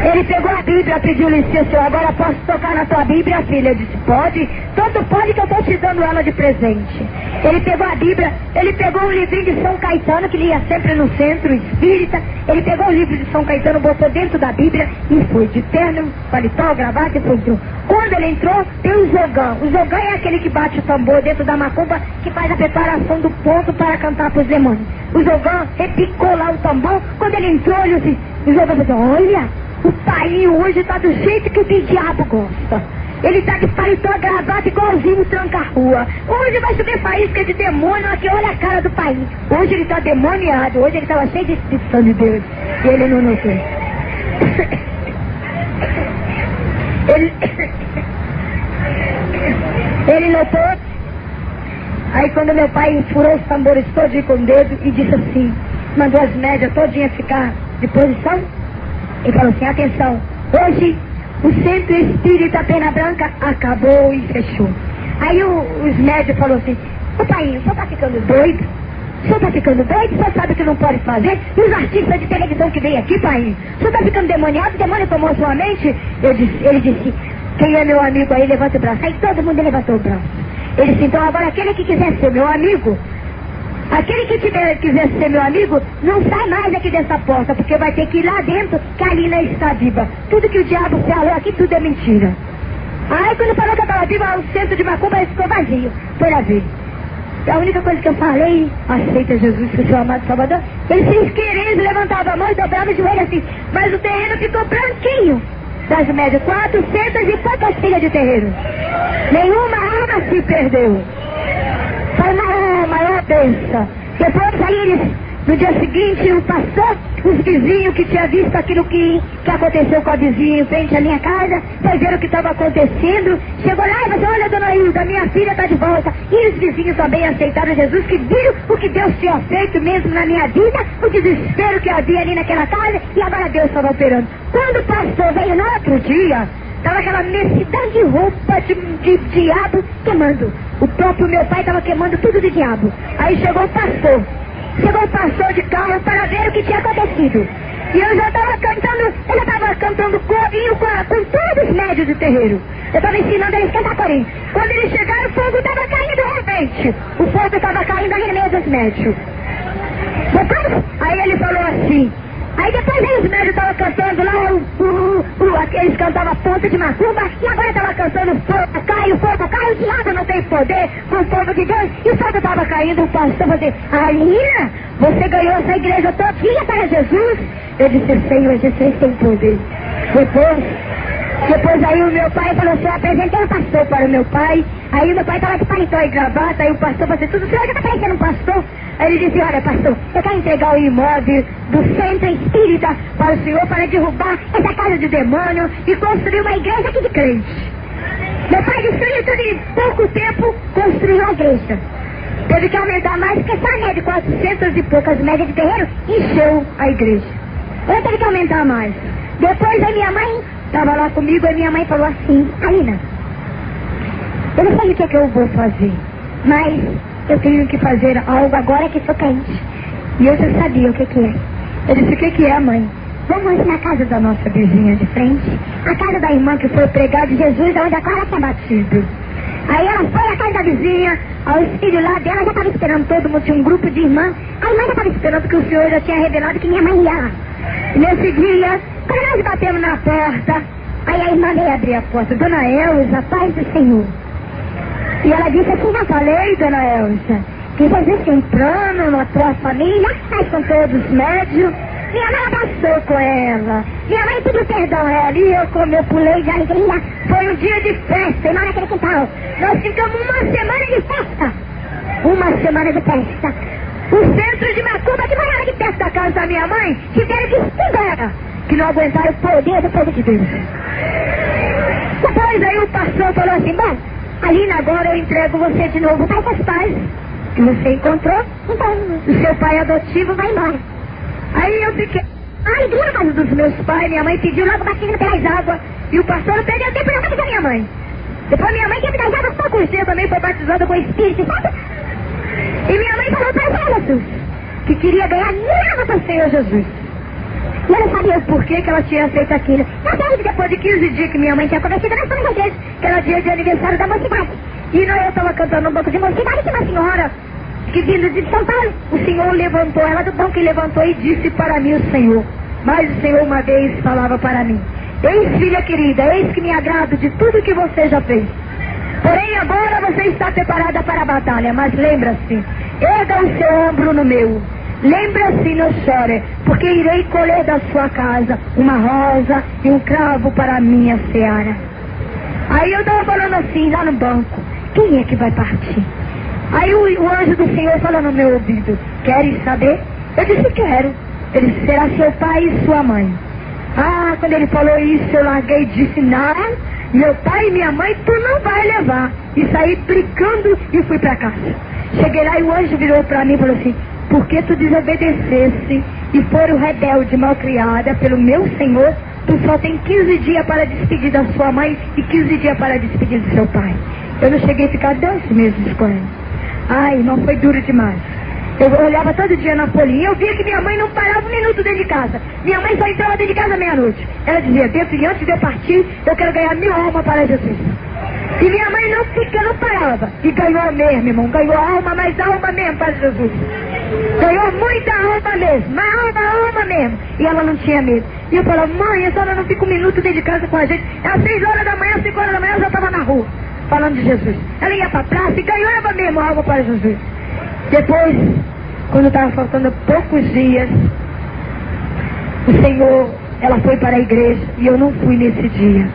Ele pegou a Bíblia, pediu licença, eu agora posso tocar na tua Bíblia, filha? Eu disse, pode, tanto pode que eu estou te dando ela de presente. Ele pegou a Bíblia, ele pegou um livrinho de São Caetano, que ele ia sempre no centro espírita, ele pegou o livro de São Caetano, botou dentro da Bíblia e foi de terno, paletó, gravata e foi entrou. Quando ele entrou, tem o Zogão. O Zogão é aquele que bate o tambor dentro da macumba, que faz a preparação do ponto para cantar para os demônios. O Zogão repicou lá o tambor, quando ele entrou, ele disse, o Zogão falou, olha, o pai hoje está do jeito que o diabo gosta. Ele está de paletó, gravata, igualzinho tranca-rua. Hoje vai chover faísca de demônio aqui, olha a cara do pai. Hoje ele está demoniado, hoje ele estava cheio de Espírito Santo de Deus. E ele não notou. Ele notou. Aí quando meu pai furou os tambores todinho com o dedo e disse assim, mandou as médias todinhas ficar de posição. Ele falou assim, atenção, hoje o Centro Espírita Pena Branca acabou e fechou. Aí os médicos falaram assim, ô pai, o senhor está ficando doido? O senhor está ficando doido? O senhor sabe que não pode fazer? E os artistas de televisão que vêm aqui, pai? O senhor está ficando demoniado? O demônio tomou sua mente? Ele disse, quem é meu amigo aí, levanta o braço. Aí todo mundo levantou o braço. Ele disse, então agora aquele que quiser ser meu amigo, aquele que quiser ser meu amigo, não sai mais aqui dessa porta, porque vai ter que ir lá dentro, que ali não está viva. Tudo que o diabo falou aqui, tudo é mentira. Aí quando falou que eu estava viva, o centro de macumba ficou vazio. Foi lá ver. A única coisa que eu falei, aceita Jesus, que é o seu amado Salvador. Ele se querendo, levantava a mão e dobrava o joelho assim. Mas o terreno ficou branquinho. Das médias, 400 e poucas filhas de terreiro. Nenhuma arma se perdeu. Foi uma maior bênção. Depois aí eles, no dia seguinte, o pastor, os vizinhos que tinham visto aquilo que aconteceu com a vizinha em frente à minha casa, foi ver o que estava acontecendo, chegou lá e falou, olha, dona Hilda, minha filha está de volta. E os vizinhos também aceitaram Jesus, que viram o que Deus tinha feito mesmo na minha vida, o desespero que havia ali naquela casa, e agora Deus estava operando. Quando o pastor veio no outro dia, estava aquela imensidão de roupa de diabo queimando. O próprio meu pai estava queimando tudo de diabo. Aí chegou o pastor de carro para ver o que tinha acontecido. E eu já estava cantando, ele estava cantando corinho com todos os médios do terreiro. Eu estava ensinando eles a cantar corinho. Quando eles chegaram, o fogo estava caindo de repente. O fogo estava caindo aí no meio dos médios. Depois, aí ele falou assim, aí depois aí os médios estavam cantando lá, aqueles cantavam ponta de macumba, e agora estava cantando fogo cai, o diabo não tem poder com o povo de Deus, e o fogo estava caindo, o pastor falou assim, Alina, você ganhou essa igreja todinha para Jesus? Eu disse, Senhor, Jesus tem poder. Depois aí o meu pai falou assim, eu apresentei o pastor para o meu pai, aí o meu pai estava de paletó e gravata, aí o pastor falou assim, tudo, o senhor já está parecendo um pastor? Aí ele disse, olha pastor, eu quero entregar o imóvel do Centro Espírita para o senhor, para derrubar essa casa de demônio e construir uma igreja aqui de crente. Meu pai destruiu tudo em pouco tempo, construiu a igreja. Teve que aumentar mais, porque essa média de 400 e poucas médias de terreiro encheu a igreja. Eu teve que aumentar mais. Depois a minha mãe estava lá comigo e minha mãe falou assim, Alina, eu não sei o que eu vou fazer, mas eu tenho que fazer algo agora que sou crente. E eu já sabia o que é. Eu disse, o que é, mãe? Vamos na casa da nossa vizinha de frente, a casa da irmã que foi pregar de Jesus, onde a Clara tinha batido. Aí ela foi na casa da vizinha, os filhos lá dela já estavam esperando todo mundo, tinha um grupo de irmãs. A irmã já estava esperando porque o senhor já tinha revelado que minha mãe ia lá. E nesse dia, quando nós batemos na porta, aí a irmã veio abrir a porta, Dona Elza, paz do Senhor. E ela disse assim, já falei, Dona Elza, que Jesus tem um plano na tua família, mas com todos os médios, Minha mãe abraçou com ela. Minha mãe pediu perdão a ela. E eu, como eu pulei de alegria, foi um dia de festa, e lá naquele quintal. Nós ficamos uma semana de festa. Uma semana de festa. O centro de Macumba, que morava aqui perto da casa da minha mãe, tiveram que se embora, que não aguentaram o poder do povo de Deus. Depois aí o pastor falou assim: bom, Alina, agora eu entrego você de novo para os pais que você encontrou, então o seu pai adotivo vai embora. Aí eu fiquei na casa dos meus pais, minha mãe pediu logo batismo pelas águas, e o pastor não perdeu tempo não batizar minha mãe. Depois minha mãe teve das águas poucos dias, também foi batizada com o Espírito, sabe? E minha mãe falou para ela, Jesus, que queria ganhar nada para o Senhor Jesus. E eu não sabia o porquê que ela tinha feito aquilo. Na tarde, depois de 15 dias que minha mãe tinha convertido, nós fomos à igreja, que era dia de aniversário da mocidade. E eu estava cantando um banco de mocidade, e uma senhora que vindo de São Paulo, o Senhor levantou, ela do banco e levantou e disse para mim o Senhor. Mas o Senhor uma vez falava para mim: eis, filha querida, eis que me agrado de tudo que você já fez. Porém agora você está preparada para a batalha, mas lembra-se, erga o seu ombro no meu. Lembra-se e não chore, porque irei colher da sua casa uma rosa e um cravo para a minha seara. Aí eu estava falando assim, lá no banco: quem é que vai partir? Aí o anjo do Senhor falou no meu ouvido: queres saber? Eu disse: quero. Ele disse: será seu pai e sua mãe. Ah, quando ele falou isso, eu larguei e disse: não, meu pai e minha mãe tu não vai levar. E saí brincando e fui para casa. Cheguei lá e o anjo virou para mim e falou assim: porque tu desobedecesse e for o rebelde malcriada pelo meu Senhor, tu só tem 15 dias para despedir da sua mãe e 15 dias para despedir do seu pai. Eu não cheguei a ficar 2 meses com ele. Ai, irmão, foi duro demais. Eu olhava todo dia na folhinha, eu via que minha mãe não parava um minuto dentro de casa. Minha mãe só entrava dentro de casa meia-noite. Ela dizia: Deus, antes de eu partir, eu quero ganhar 1000 almas para Jesus. E minha mãe não parava. E ganhou mesmo, irmão. Ganhou alma, mas alma mesmo para Jesus. Ganhou muita alma mesmo. Mas alma mesmo. E ela não tinha medo. E eu falava: mãe, a senhora não fica um minuto dentro de casa com a gente. Às 6 horas da manhã, 5 horas da manhã, eu já estava na rua, falando de Jesus. Ela ia para a praça e ganhava mesmo alma para Jesus. Depois, quando estava faltando poucos dias, o Senhor, ela foi para a igreja e eu não fui nesse dia.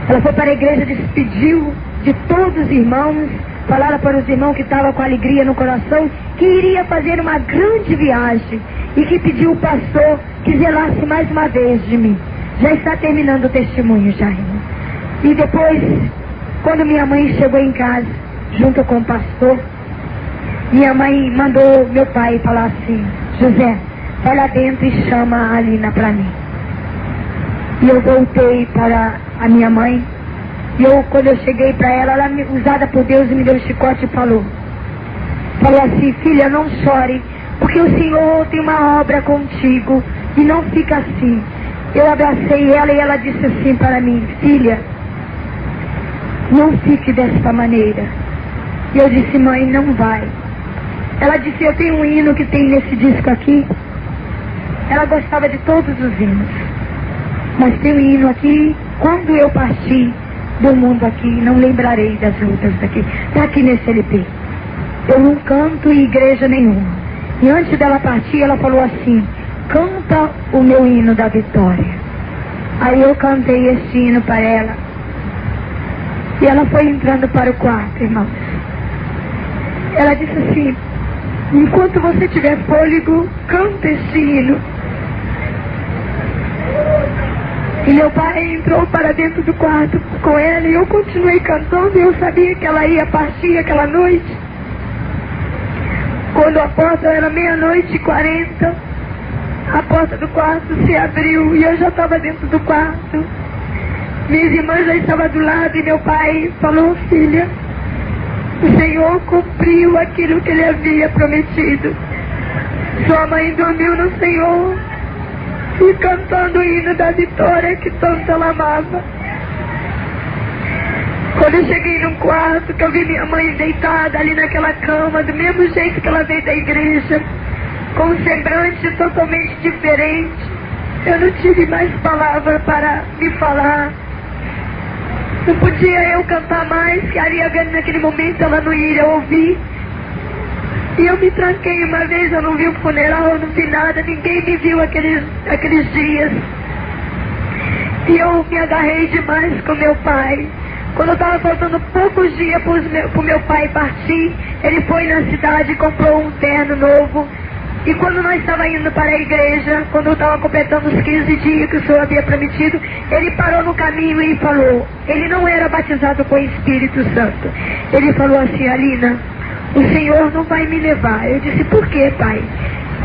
Ela foi para a igreja, despediu de todos os irmãos, falaram para os irmãos que estavam com alegria no coração que iria fazer uma grande viagem e que pediu o pastor que zelasse mais uma vez de mim. Já está terminando o testemunho, já, irmão. E depois, quando minha mãe chegou em casa, junto com o pastor, minha mãe mandou meu pai falar assim: José, vai lá dentro e chama a Alina para mim. E eu voltei para a minha mãe. E quando eu cheguei para ela, usada por Deus, me deu um chicote e falou assim: filha, não chore, porque o Senhor tem uma obra contigo, e não fica assim. Eu abracei ela e ela disse assim para mim: filha, não fique desta maneira. E eu disse: mãe, não vai. Ela disse: eu tenho um hino que tem nesse disco aqui. Ela gostava de todos os hinos, mas tem um hino aqui: quando eu partir do mundo aqui, não lembrarei das lutas daqui. Está aqui nesse LP. Eu não canto em igreja nenhuma. E antes dela partir, ela falou assim: canta o meu hino da vitória. Aí eu cantei esse hino para ela. E ela foi entrando para o quarto, irmãos. Ela disse assim: enquanto você tiver fôlego, canta esse hino. E meu pai entrou para dentro do quarto com ela e eu continuei cantando. E eu sabia que ela ia partir aquela noite. Quando a porta era 00:40, a porta do quarto se abriu e eu já estava dentro do quarto. Minhas irmãs já estavam do lado e meu pai falou: filha, o Senhor cumpriu aquilo que ele havia prometido. Sua mãe dormiu no Senhor e cantando o hino da vitória que tanto ela amava. Quando eu cheguei num quarto, que eu vi minha mãe deitada ali naquela cama, do mesmo jeito que ela veio da igreja, com um semblante totalmente diferente, eu não tive mais palavra para me falar. Não podia eu cantar mais, que a Ariane naquele momento ela não iria ouvir. E eu me tranquei uma vez, eu não vi o funeral, eu não vi nada, ninguém me viu aqueles dias. E eu me agarrei demais com meu pai. Quando estava faltando poucos dias para o meu pai partir, ele foi na cidade e comprou um terno novo. E quando nós estávamos indo para a igreja, quando eu estava completando os 15 dias que o Senhor havia prometido, ele parou no caminho e falou, ele não era batizado com o Espírito Santo. Ele falou assim: Alina, o Senhor não vai me levar. Eu disse: por quê, pai?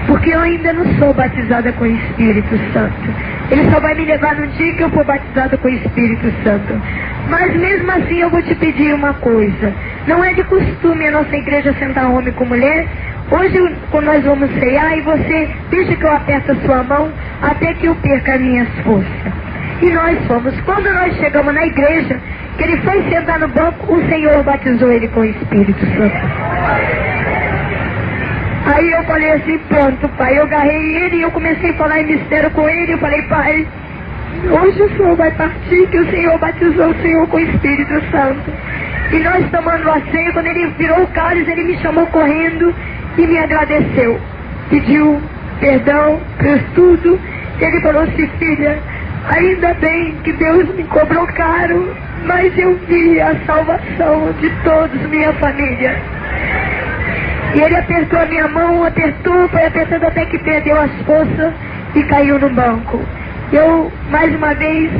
Porque eu ainda não sou batizada com o Espírito Santo. Ele só vai me levar no dia que eu for batizada com o Espírito Santo. Mas mesmo assim eu vou te pedir uma coisa. Não é de costume a nossa igreja sentar homem com mulher. Hoje, quando nós vamos ceiar, e você deixa que eu aperte a sua mão até que eu perca as minhas forças. E nós fomos. Quando nós chegamos na igreja, que ele foi sentar no banco, o Senhor batizou ele com o Espírito Santo. Aí eu falei assim: pronto, pai. Eu agarrei ele e eu comecei a falar em mistério com ele. Eu falei: pai, hoje o Senhor vai partir, que o Senhor batizou o Senhor com o Espírito Santo. E nós tomando a ceia, quando ele virou o cálice, ele me chamou correndo e me agradeceu. Pediu perdão por tudo. Ele falou assim: filha, ainda bem que Deus me cobrou caro, mas eu vi a salvação de todos, minha família. E ele apertou a minha mão, foi apertando até que perdeu as forças e caiu no banco. Eu, mais uma vez,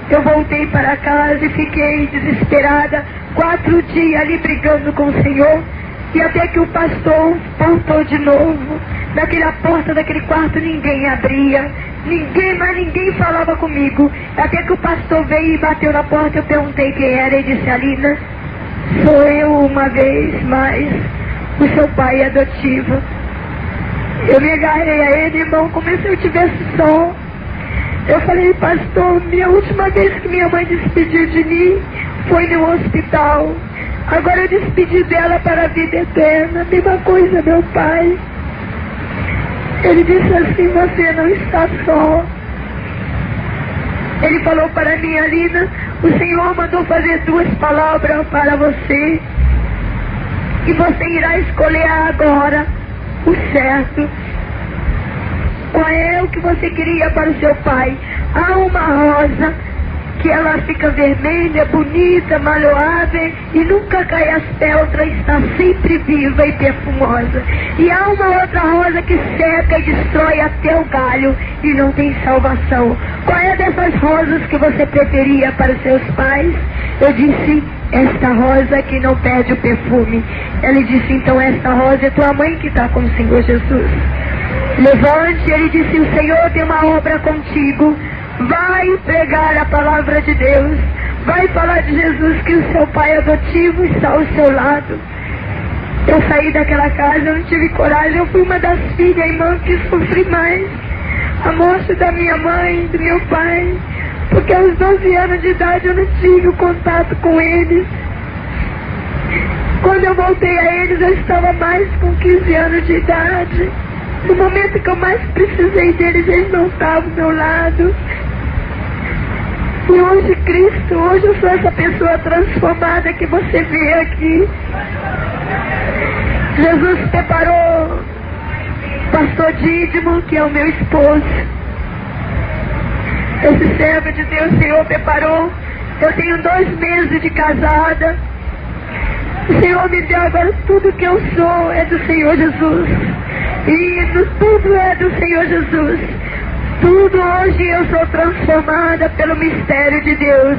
eu voltei para casa e fiquei desesperada, 4 dias ali brigando com o Senhor, e até que o pastor voltou de novo. Naquela porta daquele quarto ninguém abria, ninguém falava comigo. Até que o pastor veio e bateu na porta, eu perguntei quem era, e disse: Alina, sou eu uma vez mais, o seu pai adotivo. Eu me agarrei a ele, irmão, como se eu tivesse só. Eu falei: pastor, minha última vez que minha mãe despediu de mim foi no hospital. Agora eu despedi dela para a vida eterna. Mesma coisa, meu pai. Ele disse assim: você não está só. Ele falou para mim: Alina, o Senhor mandou fazer 2 palavras para você. E você irá escolher agora o certo. Qual é o que você queria para o seu pai? Há uma rosa que ela fica vermelha, bonita, maloável e nunca cai as pétalas, está sempre viva e perfumosa. E há uma outra rosa que seca e destrói até o galho e não tem salvação. Qual é dessas rosas que você preferia para os seus pais? Eu disse: esta rosa que não perde o perfume. Ele disse: então esta rosa é tua mãe que está com o Senhor Jesus. Levante. Ele disse: o Senhor tem uma obra contigo. Vai pregar a palavra de Deus. Vai falar de Jesus, que o seu pai adotivo está ao seu lado. Eu saí daquela casa, eu não tive coragem. Eu fui uma das filhas, irmã, que sofri mais a morte da minha mãe, do meu pai, porque aos 12 anos de idade eu não tive o contato com eles. Quando eu voltei a eles, eu estava mais com 15 anos de idade. No momento que eu mais precisei deles, eles não estavam do meu lado. E hoje, Cristo, hoje eu sou essa pessoa transformada que você vê aqui. Jesus preparou pastor Dídimo, que é o meu esposo. Esse servo de Deus, o Senhor preparou. Eu tenho 2 meses de casada. O Senhor me deu agora tudo que eu sou, é do Senhor Jesus. E tudo é do Senhor Jesus. Tudo hoje eu sou transformada pelo mistério de Deus.